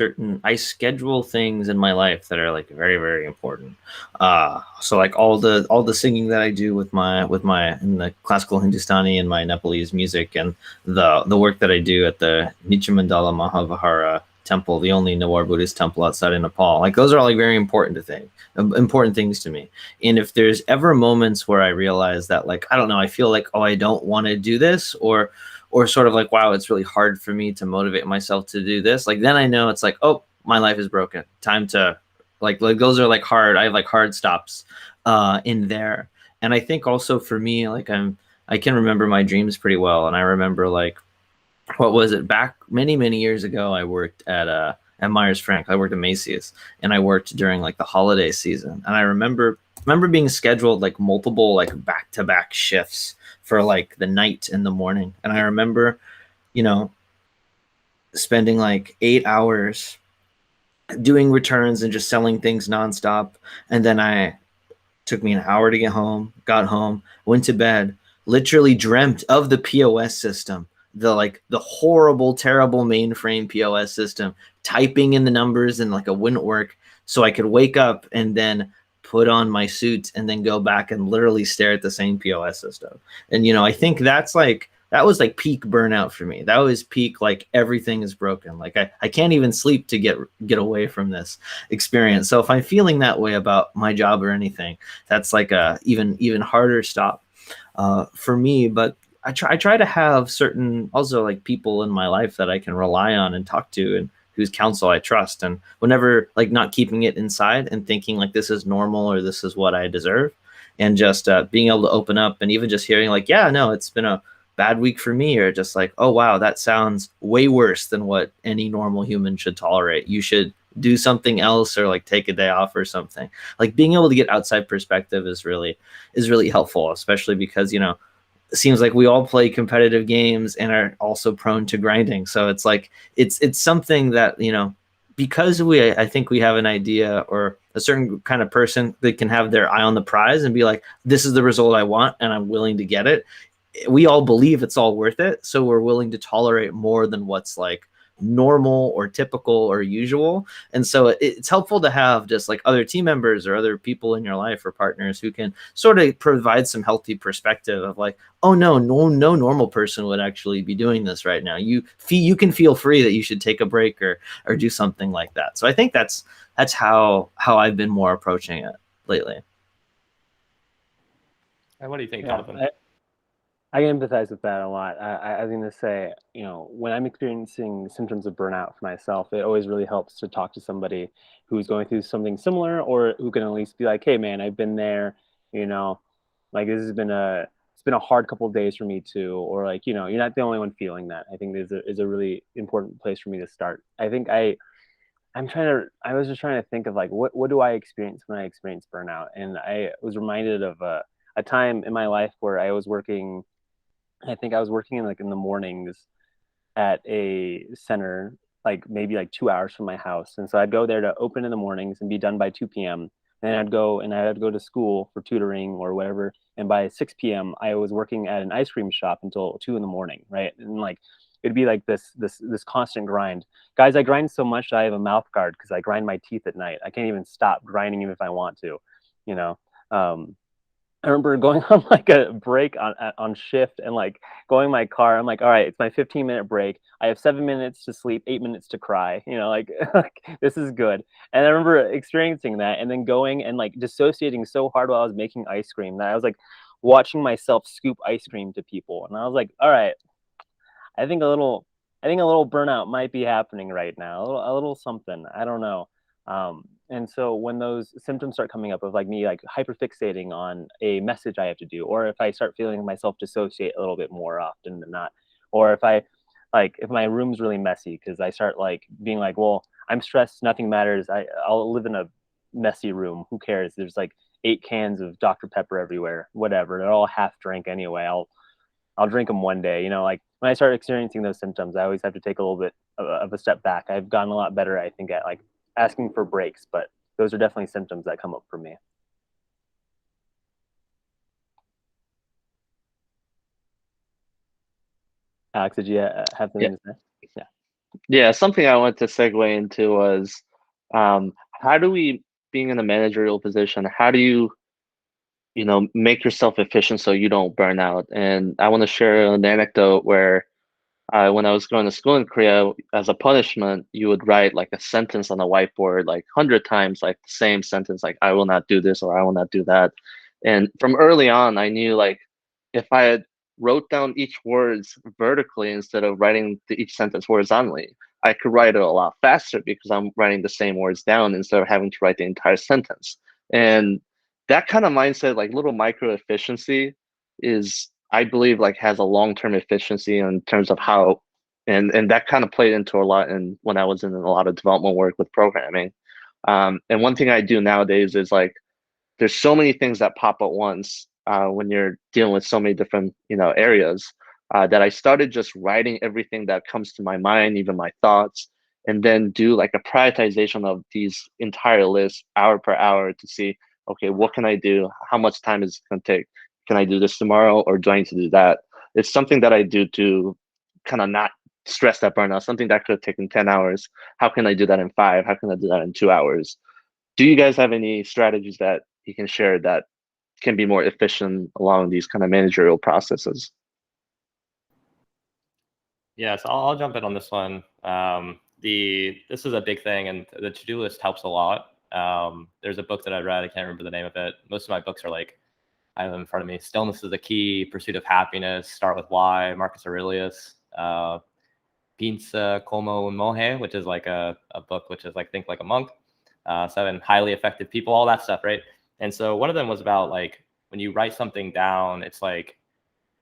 I schedule things in my life that are like very, very important. So like all the singing that I do with my in the classical Hindustani and my Nepalese music, and the work that I do at the Nicha Mandala Mahavihara temple, the only Newar Buddhist temple outside of Nepal. Like those are all like very important things to me. And if there's ever moments where I realize that, like, I don't know, I feel like, oh, I don't want to do this, or or sort of like, wow, it's really hard for me to motivate myself to do this, like then I know it's like, oh, my life is broken. Time to like those are like hard. I have like hard stops in there. And I think also for me, like I can remember my dreams pretty well. And I remember like, what was it, back many years ago, I worked at Myers Frank. I worked at Macy's, and I worked during like the holiday season. And I remember being scheduled like multiple like back-to-back shifts for like the night and the morning. And I remember, you know, spending like 8 hours doing returns and just selling things nonstop. And then took me an hour to get home, got home, went to bed, literally dreamt of the POS system, the horrible, terrible mainframe POS system, typing in the numbers and like it wouldn't work. So I could wake up and then put on my suit and then go back and literally stare at the same POS system. And, you know, I think that was like peak burnout for me. That was peak, like everything is broken. Like I can't even sleep to get away from this experience. So if I'm feeling that way about my job or anything, that's like a even harder stop for me. But I try to have certain also like people in my life that I can rely on and talk to and whose counsel I trust. And whenever like not keeping it inside and thinking like this is normal or this is what I deserve, and just being able to open up and even just hearing like, yeah, no, it's been a bad week for me, or just like, oh wow, that sounds way worse than what any normal human should tolerate. You should do something else or like take a day off or something. Like being able to get outside perspective is really helpful, especially because, you know, it seems like we all play competitive games and are also prone to grinding. So it's like it's something that, you know, because I think we have an idea or a certain kind of person that can have their eye on the prize and be like, this is the result I want and I'm willing to get it. We all believe it's all worth it. So we're willing to tolerate more than what's like normal or typical or usual. And so it's helpful to have just like other team members or other people in your life or partners who can sort of provide some healthy perspective of like, oh no normal person would actually be doing this right now. You can feel free that you should take a break or do something like that. So I think that's how I've been more approaching it lately. And what do you think, Yeah, Jonathan? I can empathize with that a lot. I was going to say, you know, when I'm experiencing symptoms of burnout for myself, it always really helps to talk to somebody who's going through something similar, or who can at least be like, hey man, I've been there, you know, like it's been a hard couple of days for me too. Or like, you know, you're not the only one feeling that. I think is a really important place for me to start. I think I was just trying to think of like, what do I experience when I experience burnout? And I was reminded of a time in my life where I was working in the mornings at a center, like maybe like 2 hours from my house. And so I'd go there to open in the mornings and be done by 2 p.m. Then I'd go to school for tutoring or whatever. And by 6 p.m. I was working at an ice cream shop until 2 in the morning. Right. And like, it'd be like this constant grind. Guys, I grind so much that I have a mouth guard because I grind my teeth at night. I can't even stop grinding even if I want to, you know? I remember going on like a break on shift and like going in my car. I'm like, all right, it's my 15-minute break. I have 7 minutes to sleep, 8 minutes to cry. You know, like, like this is good. And I remember experiencing that and then going and like dissociating so hard while I was making ice cream that I was like watching myself scoop ice cream to people. And I was like, all right, I think a little burnout might be happening right now. A little something. I don't know. And so when those symptoms start coming up of like me like hyperfixating on a message I have to do, or if I start feeling myself dissociate a little bit more often than not, or if my room's really messy because I start like being like, well, I'm stressed, nothing matters. I'll live in a messy room. Who cares? There's like 8 cans of Dr. Pepper everywhere. Whatever. They're all half drank anyway. I'll drink them one day. You know, like when I start experiencing those symptoms, I always have to take a little bit of a step back. I've gotten a lot better, I think, at like asking for breaks, but those are definitely symptoms that come up for me. Alex, did you have something to say? Yeah, something I wanted to segue into was how do we, being in a managerial position, how do you know, make yourself efficient so you don't burn out? And I want to share an anecdote where when I was going to school in Korea, as a punishment, you would write like a sentence on a whiteboard, like 100 times, like the same sentence, like I will not do this or I will not do that. And from early on, I knew like if I had wrote down each words vertically instead of writing each sentence horizontally, I could write it a lot faster because I'm writing the same words down instead of having to write the entire sentence. And that kind of mindset, like little micro efficiency, is, I believe, like has a long-term efficiency in terms of how, and that kind of played into a lot in when I was in a lot of development work with programming. And one thing I do nowadays is like, there's so many things that pop at once when you're dealing with so many different areas, that I started just writing everything that comes to my mind, even my thoughts, and then do like a prioritization of these entire lists hour per hour to see, okay, what can I do? How much time is it going to take? Can I do this tomorrow, or do I need to do that? It's something that I do to kind of not stress that burnout. Something that could have taken 10 hours. How can I do that in 5? How can I do that in 2 hours? Do you guys have any strategies that you can share that can be more efficient along these kind of managerial processes? Yeah, so I'll jump in on this one. This is a big thing, and the to-do list helps a lot. There's a book that I read, I can't remember the name of it. Most of my books are like, I have them in front of me. Stillness is the Key, Pursuit of Happiness, Start with Why, Marcus Aurelius, Pensa Como Mohe, which is like a book which is like Think Like a Monk, 7 Highly Effective People, all that stuff, right? And so one of them was about like, when you write something down, it's like,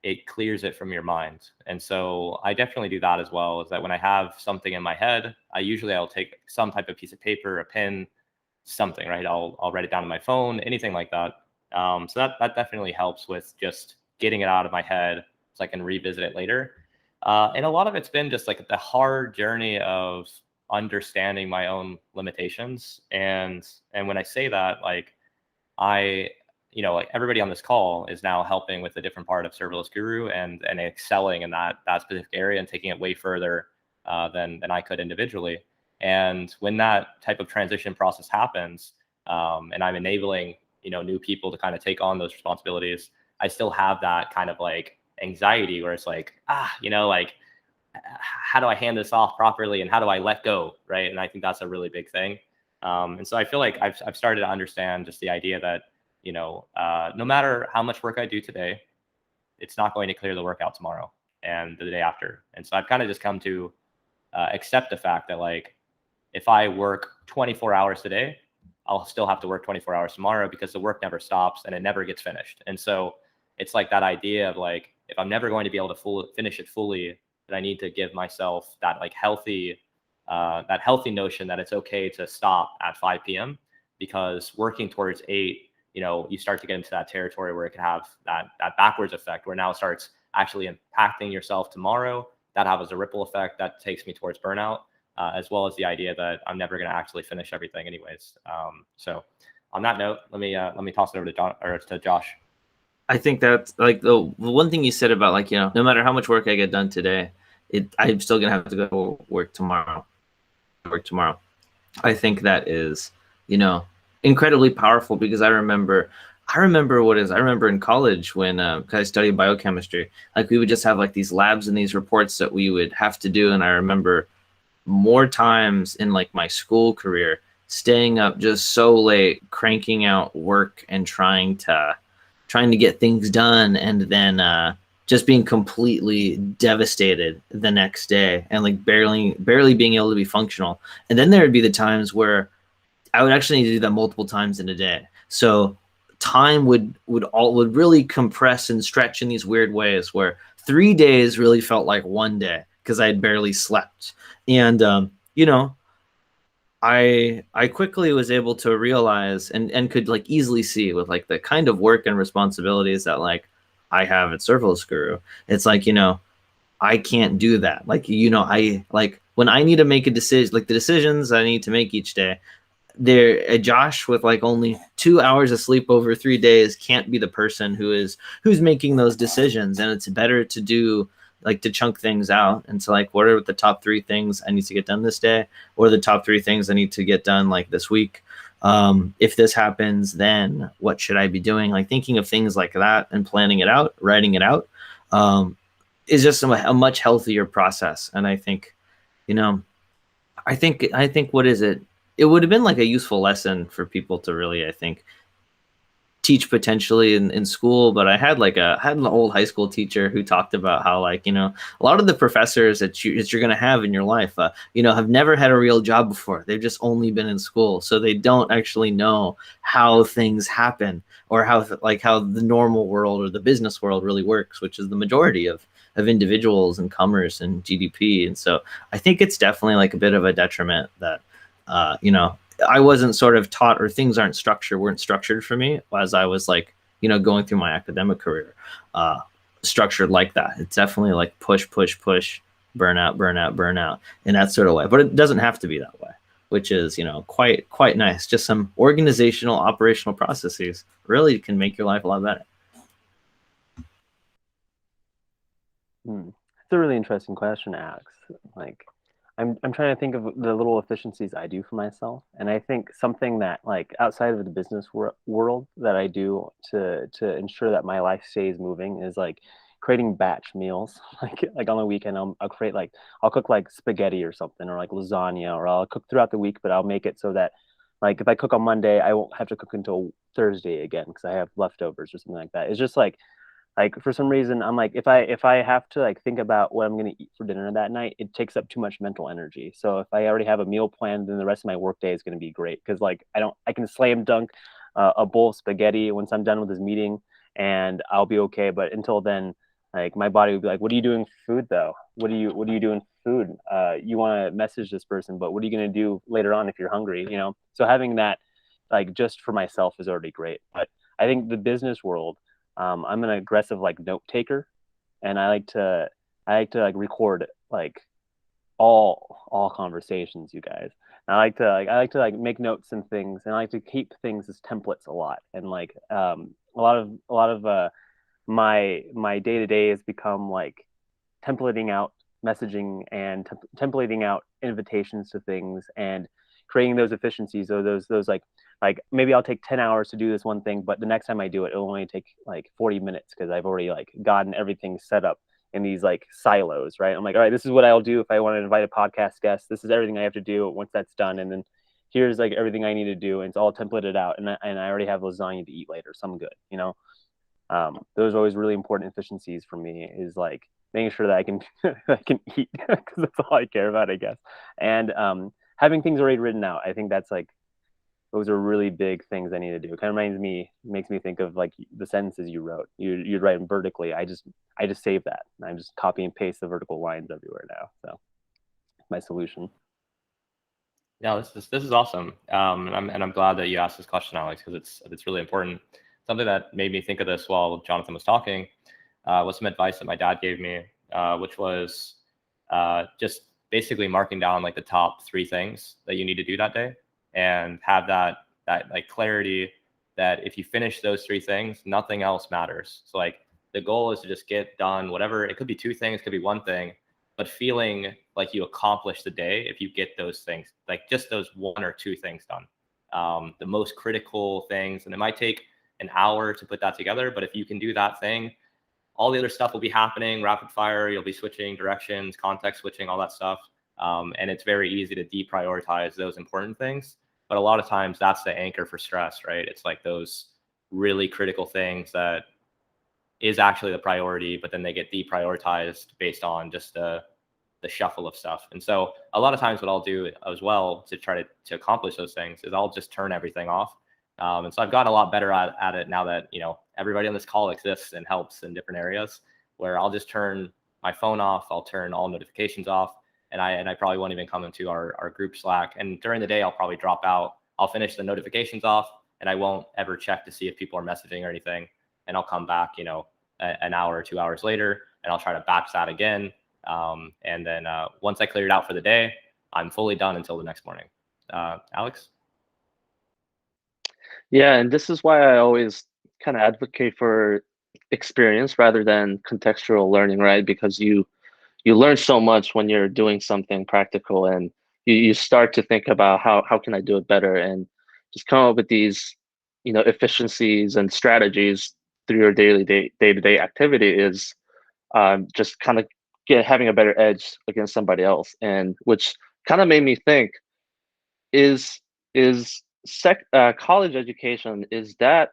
it clears it from your mind. And so I definitely do that as well, is that when I have something in my head, I'll take some type of piece of paper, a pen, something, right? I'll write it down on my phone, anything like that. So that definitely helps with just getting it out of my head so I can revisit it later. And a lot of it's been just like the hard journey of understanding my own limitations. And when I say that, like like everybody on this call is now helping with a different part of Serverless Guru and excelling in that specific area and taking it way further than I could individually. And when that type of transition process happens, and I'm enabling new people to kind of take on those responsibilities, I still have that kind of like anxiety where it's like, like, how do I hand this off properly and how do I let go, right? And I think that's a really big thing. And so I feel like I've started to understand just the idea that no matter how much work I do today, it's not going to clear the work out tomorrow and the day after. And so I've kind of just come to accept the fact that like, if I work 24 hours today, I'll still have to work 24 hours tomorrow because the work never stops and it never gets finished. And so it's like that idea of like, if I'm never going to be able to finish it fully, then I need to give myself that like healthy notion that it's okay to stop at 5 p.m. because working towards 8, you start to get into that territory where it can have that backwards effect where now it starts actually impacting yourself tomorrow. That has a ripple effect that takes me towards burnout, as well as the idea that I'm never going to actually finish everything anyways. So on that note, let me toss it over to Josh. I think that's like the one thing you said about like, no matter how much work I get done today, I'm still going to have to go to work tomorrow. I think that is, incredibly powerful because I remember in college when I studied biochemistry, like we would just have like these labs and these reports that we would have to do. And I remember more times in like my school career, staying up just so late, cranking out work and trying to get things done. And then just being completely devastated the next day and like barely being able to be functional. And then there would be the times where I would actually need to do that multiple times in a day. So time would really compress and stretch in these weird ways where 3 days really felt like 1 day because I had barely slept. And, I quickly was able to realize and could like easily see with like the kind of work and responsibilities that like I have at Serverless Guru. It's like, I can't do that. Like, I like when I need to make a decision, like the decisions I need to make each day, Josh with like only 2 hours of sleep over 3 days can't be the person who's making those decisions. And it's better to do like to chunk things out. And so like, what are the top 3 things I need to get done this day? Or the top 3 things I need to get done like this week? If this happens, then what should I be doing? Like thinking of things like that and planning it out, writing it out, is just a much healthier process. And I think, I think what is it? It would have been like a useful lesson for people to really, I think, teach potentially in school, but I had an old high school teacher who talked about how, like, you know, a lot of the professors that you're going to have in your life, you know, have never had a real job before. They've just only been in school. So they don't actually know how things happen, or how the normal world or the business world really works, which is the majority of individuals and commerce and GDP. And so I think it's definitely like a bit of a detriment that, you know, I wasn't sort of taught, or things weren't structured for me as I was, like, you know, going through my academic career, structured like that. It's definitely like push, burnout in that sort of way. But it doesn't have to be that way, which is, you know, quite nice. Just some organizational, operational processes really can make your life a lot better. It's a really interesting question, Alex. Like, I'm trying to think of the little efficiencies I do for myself, and I think something that, like, outside of the business world that I do to ensure that my life stays moving is like creating batch meals. Like on the weekend, I'll cook like spaghetti or something, or like lasagna, or I'll cook throughout the week, but I'll make it so that, like, if I cook on Monday, I won't have to cook until Thursday again because I have leftovers or something like that. It's just like for some reason I'm like, if I have to like think about what I'm going to eat for dinner that night, it takes up too much mental energy. So if I already have a meal planned, then the rest of my work day is going to be great, because like I can slam dunk a bowl of spaghetti once I'm done with this meeting, and I'll be okay. But until then, like, my body would be like, what are you doing for food though? What are you doing for food? You want to message this person, but what are you going to do later on if you're hungry, you know? So having that, like, just for myself is already great. But I think the business world, I'm an aggressive like note taker, and I like to like record like all conversations, you guys. And I like to like make notes and things, and I like to keep things as templates a lot. And like a lot of my day to day has become like templating out messaging and templating out invitations to things, and creating those efficiencies, or those like maybe I'll take 10 hours to do this one thing, but the next time I do it, it'll only take like 40 minutes because I've already like gotten everything set up in these like silos, right? I'm like, all right, this is what I'll do if I want to invite a podcast guest. This is everything I have to do once that's done. And then here's like everything I need to do. And it's all templated out. And I already have lasagna to eat later. So I'm good, you know? Those are always really important efficiencies for me, is like making sure that I can, I can eat, because that's all I care about, I guess. And having things already written out. I think that's like, those are really big things I need to do. It kind of makes me think of like the sentences you wrote. You'd write them vertically. I just save that. I'm just copy and paste the vertical lines everywhere now. So my solution. Yeah, this is awesome. And I'm glad that you asked this question, Alex, because it's really important. Something that made me think of this while Jonathan was talking was some advice that my dad gave me, which was just basically marking down like the top 3 things that you need to do that day, and have that like clarity that if you finish those 3 things, nothing else matters. So like the goal is to just get done whatever. It could be 2 things, it could be 1 thing, but feeling like you accomplished the day if you get those things, like just those 1 or 2 things done. The most critical things, and it might take an hour to put that together, but if you can do that thing, all the other stuff will be happening rapid fire. You'll be switching directions, context switching, all that stuff. And it's very easy to deprioritize those important things. But a lot of times that's the anchor for stress, right? It's like those really critical things that is actually the priority, but then they get deprioritized based on just the shuffle of stuff. And so a lot of times what I'll do as well to try to accomplish those things is I'll just turn everything off. And so I've gotten a lot better at it now that, you know, everybody on this call exists and helps in different areas, where I'll just turn my phone off. I'll turn all notifications off. And I probably won't even come into our group Slack. And during the day, I'll probably drop out. I'll finish the notifications off, and I won't ever check to see if people are messaging or anything. And I'll come back, you know, an hour or 2 hours later, and I'll try to batch that again. And then once I clear it out for the day, I'm fully done until the next morning. Alex? Yeah, and this is why I always kind of advocate for experience rather than contextual learning, right? Because you learn so much when you're doing something practical, and you start to think about how can I do it better, and just come up with these, you know, efficiencies and strategies through your day-to-day activity is just kind of having a better edge against somebody else. And which kind of made me think, is college education, is that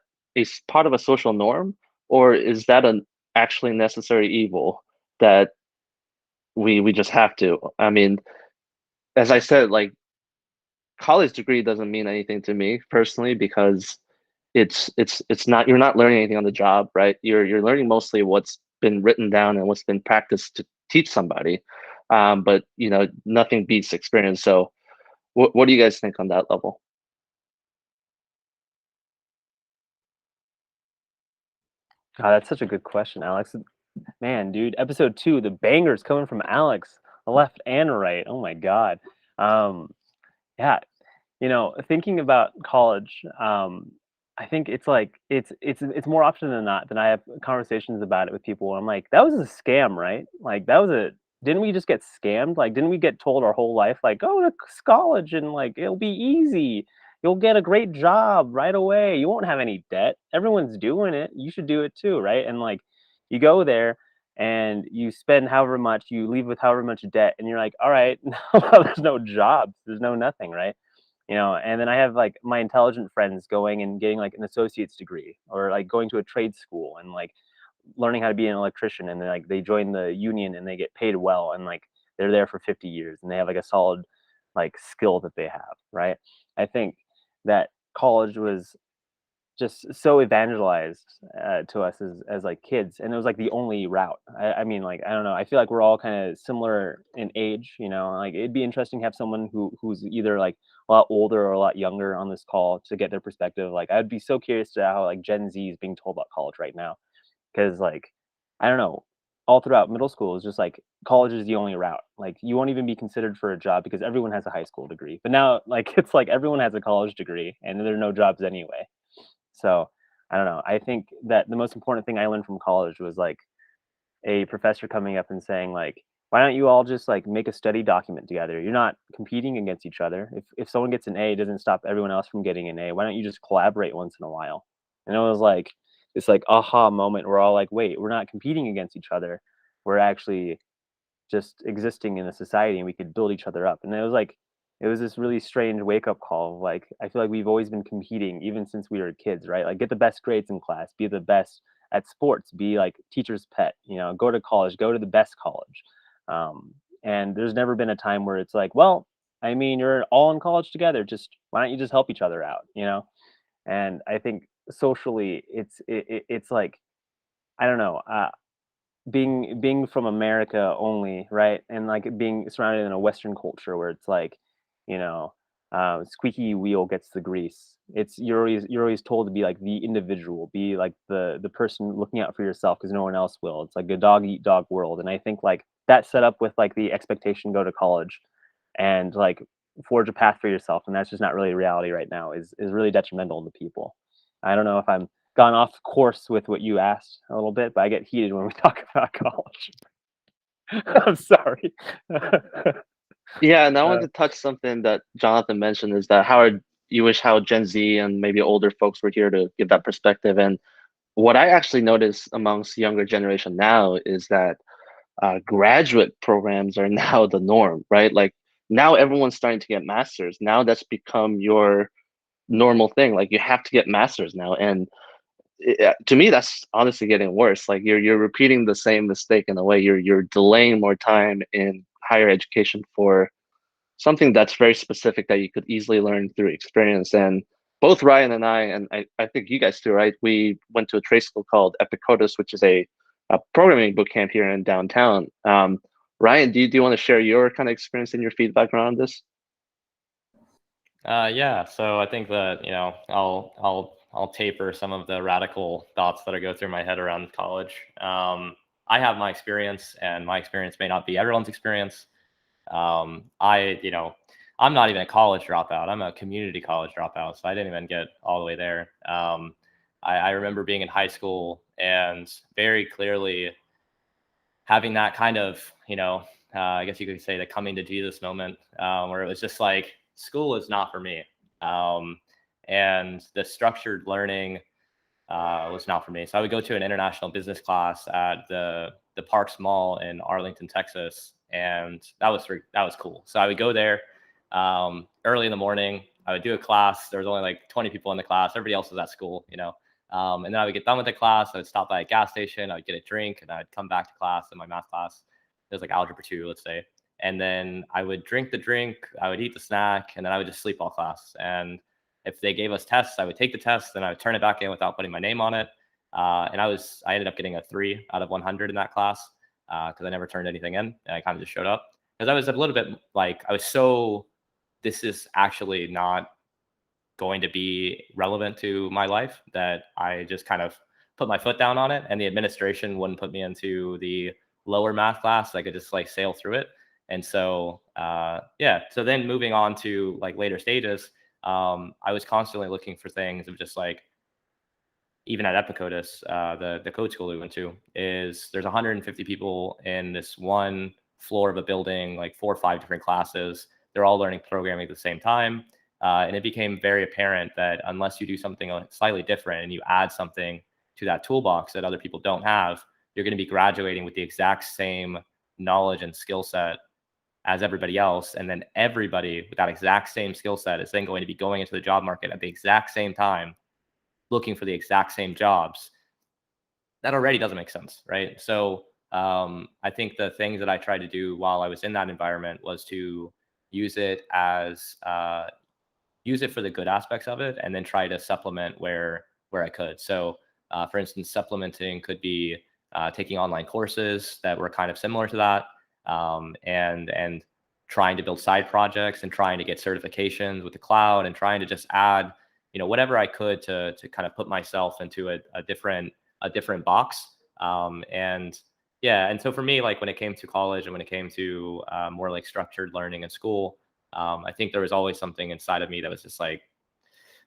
part of a social norm, or is that an actually necessary evil that we just have to? I mean, as I said, like college degree doesn't mean anything to me personally because it's not, you're not learning anything on the job, right? You're learning mostly what's been written down and what's been practiced to teach somebody. But you know, nothing beats experience. So what do you guys think on that level? God, that's such a good question, Alex. Man, dude, episode 2, the bangers coming from Alex, left and right. Oh my God. Yeah, thinking about college, I think it's like it's more often than not that I have conversations about it with people where I'm like, that was a scam, right? Like that was a didn't we just get scammed? Like didn't we get told our whole life like, go to college and like it'll be easy. You'll get a great job right away. You won't have any debt. Everyone's doing it. You should do it too, right? And like you go there and you spend however much, you leave with however much debt, and you're like, all right, there's no jobs, there's no nothing, right? And then I have like my intelligent friends going and getting like an associate's degree or like going to a trade school and like learning how to be an electrician, and then like they join the union and they get paid well, and like they're there for 50 years and they have like a solid like skill that they have, right? I think that college was just so evangelized to us as like kids, and it was like the only route. I mean, like I don't know, I feel like we're all kind of similar in age, like it'd be interesting to have someone who's either like a lot older or a lot younger on this call to get their perspective. Like I'd be so curious to how like Gen Z is being told about college right now, because like I don't know, all throughout middle school is just like college is the only route. Like you won't even be considered for a job because everyone has a high school degree, but now like it's like everyone has a college degree and there are no jobs anyway. So I don't know. I think that the most important thing I learned from college was like a professor coming up and saying like, why don't you all just like make a study document together? You're not competing against each other. If someone gets an A, it doesn't stop everyone else from getting an A. Why don't you just collaborate once in a while? And it was like this like aha moment. We're all like, wait, we're not competing against each other. We're actually just existing in a society and we could build each other up. And it was this really strange wake up call of like, I feel like we've always been competing even since we were kids, right? Like get the best grades in class, be the best at sports, be like teacher's pet, go to college, go to the best college. And there's never been a time where it's like, well, I mean, you're all in college together. Just why don't you just help each other out? And I think socially, it's like, I don't know. Being from America only, right? And like being surrounded in a Western culture where it's like, you know, squeaky wheel gets the grease. It's you're always told to be like the individual, be like the person looking out for yourself because no one else will. It's like a dog eat dog world, and I think like that set up with like the expectation go to college and like forge a path for yourself, and that's just not really reality right now. Is really detrimental to people. I don't know if I'm gone off course with what you asked a little bit, but I get heated when we talk about college. I'm sorry. Yeah, and I want to touch something that Jonathan mentioned is that you wish how Gen Z and maybe older folks were here to give that perspective. And what I actually notice amongst younger generation now is that graduate programs are now the norm, right? Like now everyone's starting to get masters. Now that's become your normal thing. Like you have to get masters now, and to me, that's honestly getting worse. Like you're repeating the same mistake in a way. You're delaying more time in higher education for something that's very specific that you could easily learn through experience. And both Ryan and I think you guys too, right? We went to a trade school called Epicotus, which is a programming boot camp here in downtown. Ryan, do you want to share your kind of experience and your feedback around this? Yeah. So I think that I'll taper some of the radical thoughts that I go through my head around college. I have my experience, and my experience may not be everyone's experience. I'm not even a college dropout. I'm a community college dropout, so I didn't even get all the way there. I remember being in high school and very clearly having that kind of, I guess you could say the coming to Jesus moment, where it was just like, school is not for me. And the structured learning was not for me. So I would go to an international business class at the Parks Mall in Arlington, Texas, and that was cool. So I would go there early in the morning. I would do a class. There was only like 20 people in the class. Everybody else was at school, And then I would get done with the class. I would stop by a gas station. I would get a drink, and I'd come back to class in my math class. It was like algebra 2, let's say. And then I would drink the drink, I would eat the snack, and then I would just sleep all class. And if they gave us tests, I would take the test, and I would turn it back in without putting my name on it. And I ended up getting a 3 out of 100 in that class because I never turned anything in, and I kind of just showed up. Because I was a little bit like, this is actually not going to be relevant to my life, that I just kind of put my foot down on it, and the administration wouldn't put me into the lower math class. I could just like sail through it. And so, so then moving on to like later stages, I was constantly looking for things of just like, even at Epicodus, the code school we went to, there's 150 people in this one floor of a building, like 4 or 5 different classes. They're all learning programming at the same time. And it became very apparent that unless you do something slightly different and you add something to that toolbox that other people don't have, you're going to be graduating with the exact same knowledge and skill set as everybody else. And then everybody with that exact same skill set is then going to be going into the job market at the exact same time, looking for the exact same jobs. That already doesn't make sense, right? So I think the things that I tried to do while I was in that environment was to use it for the good aspects of it, and then try to supplement where I could. So for instance, supplementing could be taking online courses that were kind of similar to that, and trying to build side projects and trying to get certifications with the cloud, and trying to just add, whatever I could to kind of put myself into a different box. And so for me, like when it came to college and when it came to more like structured learning in school, I think there was always something inside of me that was just like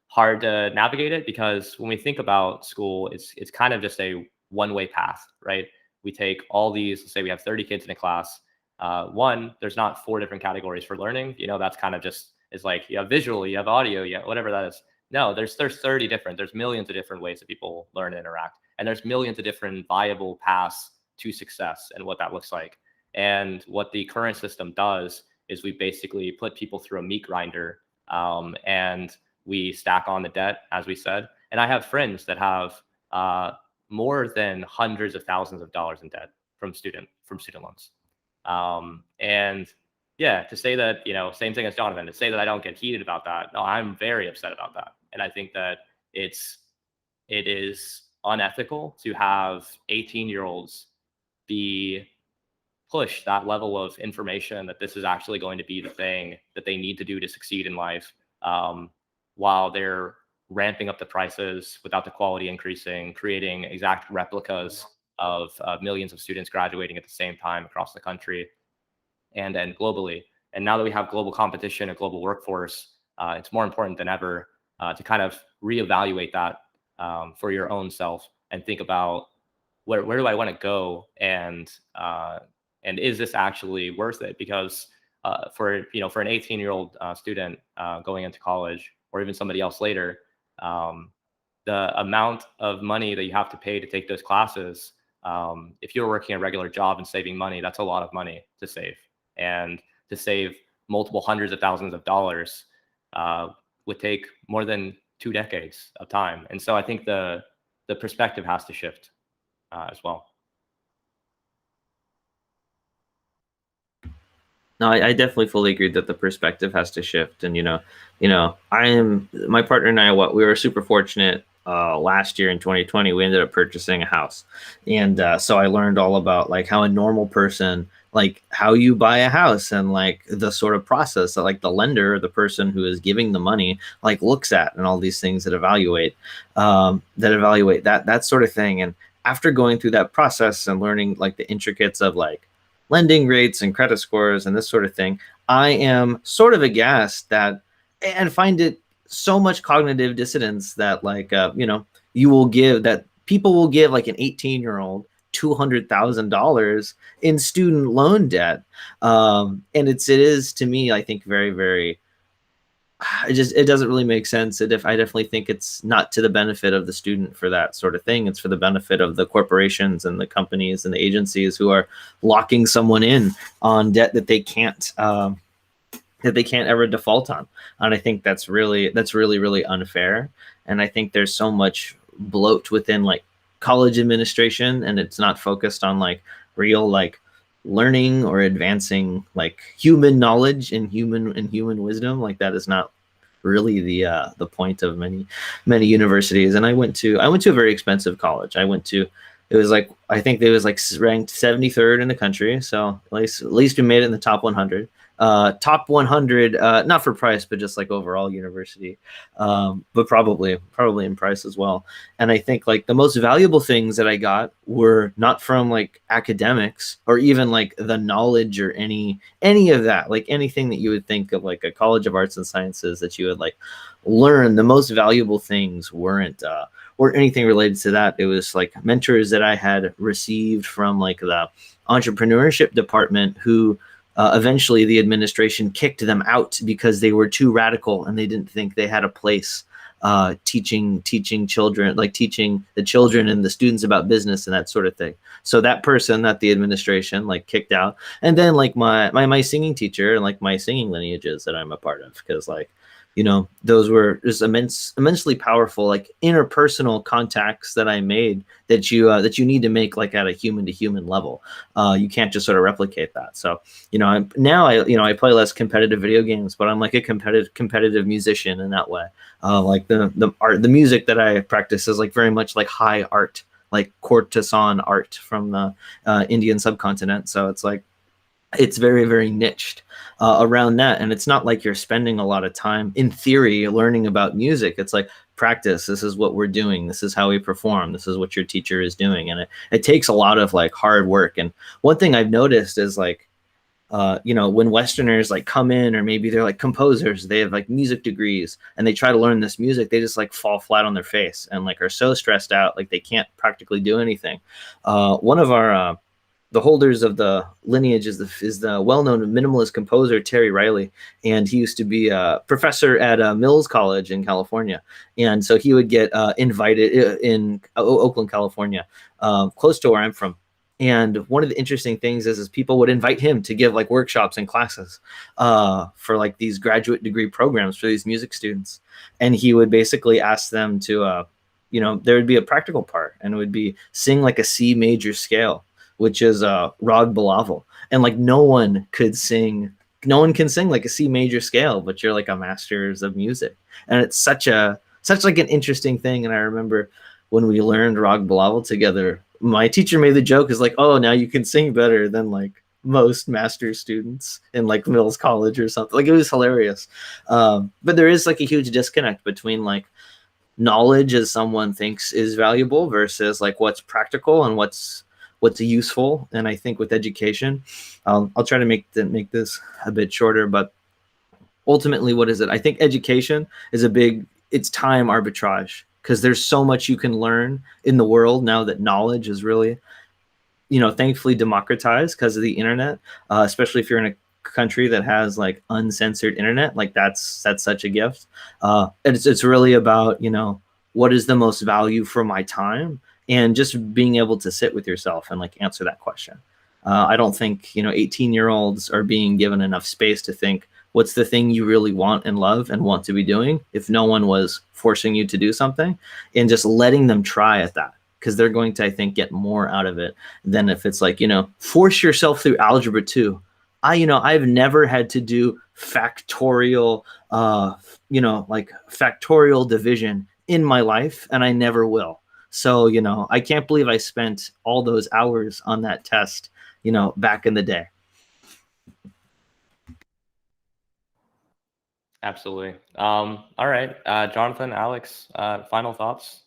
hard to navigate it, because when we think about school, it's kind of just a one-way path, right? We take all these, let's say we have 30 kids in a class. There's not 4 different categories for learning. That's kind of just, it's like you have visual, you have audio, you have whatever that is. No, there's 30 different, there's millions of different ways that people learn and interact. And there's millions of different viable paths to success and what that looks like. And what the current system does is we basically put people through a meat grinder, and we stack on the debt, as we said. And I have friends that have more than hundreds of thousands of dollars in debt from student loans. And yeah, to say that, same thing as Donovan, to say that I don't get heated about that. No, I'm very upset about that. And I think that it is unethical to have 18-year-olds be pushed that level of information that this is actually going to be the thing that they need to do to succeed in life, while they're ramping up the prices without the quality increasing, creating exact replicas of millions of students graduating at the same time across the country and globally. And now that we have global competition, a global workforce, it's more important than ever to kind of reevaluate that for your own self and think about where do I want to go, and is this actually worth it? Because for an 18-year-old student going into college, or even somebody else later, the amount of money that you have to pay to take those classes, if you're working a regular job and saving money, that's a lot of money to save. And to save multiple hundreds of thousands of dollars would take more than 2 decades of time. And so I think the perspective has to shift as well. No, I definitely fully agree that the perspective has to shift. And, my partner and I, we were super fortunate last year in 2020, we ended up purchasing a house. And so I learned all about like how a normal person, like how you buy a house, and like the sort of process that like the lender, the person who is giving the money, like looks at, and all these things that evaluate that sort of thing. And after going through that process and learning like the intricacies of like lending rates and credit scores and this sort of thing, I am sort of aghast that, and find it so much cognitive dissonance that like, people will give like an 18-year-old $200,000 in student loan debt. And it is to me, I think very, very, it doesn't really make sense. I definitely think it's not to the benefit of the student for that sort of thing. It's for the benefit of the corporations and the companies and the agencies who are locking someone in on debt that they can't ever default on. And I think that's really, really unfair. And I think there's so much bloat within like college administration, and it's not focused on like real like learning or advancing like human knowledge and human wisdom. Like that is not really the point of many universities. And I went to a very expensive college. It was like, I think it was like ranked 73rd in the country. So at least we made it in the top 100. Top 100, not for price, but just like overall university, but probably in price as well. And I think like the most valuable things that I got were not from like academics or even like the knowledge or any of that, like anything that you would think of like a college of arts and sciences that you would like learn. The most valuable things weren't or anything related to that. It was like mentors that I had received from like the entrepreneurship department who eventually the administration kicked them out because they were too radical and they didn't think they had a place teaching children, like teaching the children and the students about business and that sort of thing. So that person that the administration like kicked out, and then like my singing teacher and like my singing lineages that I'm a part of, because like, you know, those were just immensely powerful, like interpersonal contacts that I made that you need to make like at a human to human level. You can't just sort of replicate that. So, you know, I play less competitive video games, but I'm like a competitive musician in that way. Like the music that I practice is like very much like high art, like courtesan art from the Indian subcontinent. So it's like, it's very, very niched around that. And it's not like you're spending a lot of time in theory learning about music. It's like practice. This is what we're doing. This is how we perform. This is what your teacher is doing. And it takes a lot of like hard work. And one thing I've noticed is like, you know, when Westerners like come in, or maybe they're like composers, they have like music degrees and they try to learn this music, they just like fall flat on their face and like are so stressed out, like they can't practically do anything. One of our, the holders of the lineage is the well-known minimalist composer Terry Riley, and he used to be a professor at Mills College in California, and so he would get invited in Oakland, California, close to where I'm from. And one of the interesting things is people would invite him to give like workshops and classes for like these graduate degree programs for these music students, and he would basically ask them to, you know, there would be a practical part, and it would be sing like a C major scale, which is Rag Balaval. And like no one can sing like a C major scale, but you're like a masters of music. And it's such like an interesting thing. And I remember when we learned Rag Balaval together, my teacher made the joke is like, oh, now you can sing better than like most master's students in like Mills College or something. Like it was hilarious. But there is like a huge disconnect between like knowledge as someone thinks is valuable versus like what's practical and what's useful. And I think with education, I'll try to make this a bit shorter, but ultimately, what is it? I think education is it's time arbitrage, because there's so much you can learn in the world now that knowledge is really, you know, thankfully democratized because of the internet, especially if you're in a country that has like uncensored internet, like that's such a gift. And it's really about, you know, what is the most value for my time, and just being able to sit with yourself and like answer that question. I don't think, you know, 18-year-olds are being given enough space to think, what's the thing you really want and love and want to be doing, if no one was forcing you to do something, and just letting them try at that. Because they're going to, I think, get more out of it than if it's like, you know, force yourself through algebra 2. I've never had to do factorial, you know, like factorial division in my life, and I never will. So, you know, I can't believe I spent all those hours on that test, you know, back in the day. Absolutely. All right, Jonathan, Alex, final thoughts?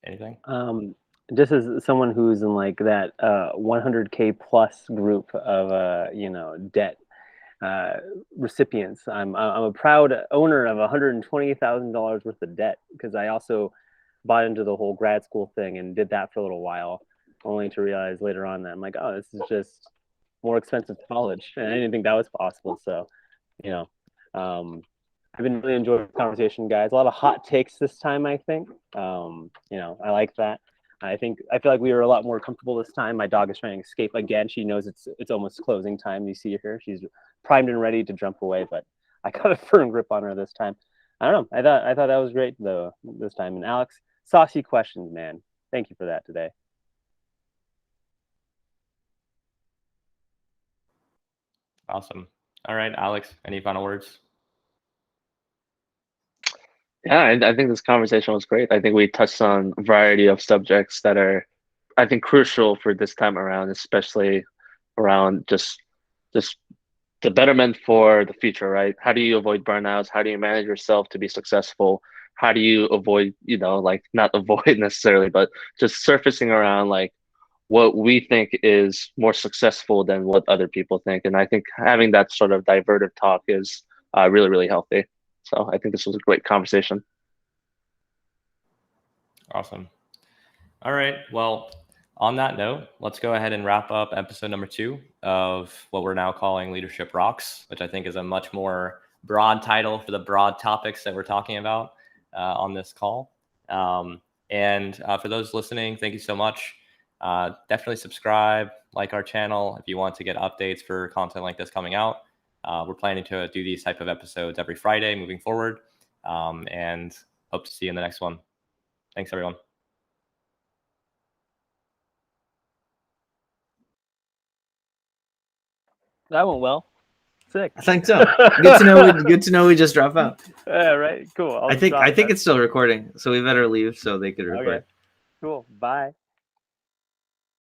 Anything? Just as someone who's in like that 100K plus group of you know, debt recipients, I'm a proud owner of $120,000 worth of debt, because I also bought into the whole grad school thing and did that for a little while, only to realize later on that I'm like, oh, this is just more expensive college, and I didn't think that was possible. So, you know, I've been really enjoying the conversation, guys. A lot of hot takes this time, I think. You know, I like that. I feel like we were a lot more comfortable this time. My dog is trying to escape again. She knows it's almost closing time. You see her; she's primed and ready to jump away, but I got a firm grip on her this time. I don't know. I thought that was great though this time. And Alex, saucy questions, man. Thank you for that today. Awesome. All right, Alex, any final words? Yeah, I think this conversation was great. I think we touched on a variety of subjects that are, I think, crucial for this time around, especially around just the betterment for the future, right? How do you avoid burnouts? How do you manage yourself to be successful? How do you avoid, like not avoid necessarily, but just surfacing around like what we think is more successful than what other people think. And I think having that sort of diverted talk is really, really healthy. So I think this was a great conversation. Awesome. All right. Well, on that note, let's go ahead and wrap up episode number 2 of what we're now calling Leadership Rocks, which I think is a much more broad title for the broad topics that we're talking about on this call. And for those listening, thank you so much. Definitely subscribe, like our channel if you want to get updates for content like this coming out. We're planning to do these type of episodes every Friday moving forward, and hope to see you in the next one. Thanks, everyone. That went well. Sick. I think so. Good to know. Good to know we just drop out. Yeah, right. Cool. I think it's still recording, so we better leave so they could record. Okay. Cool. Bye.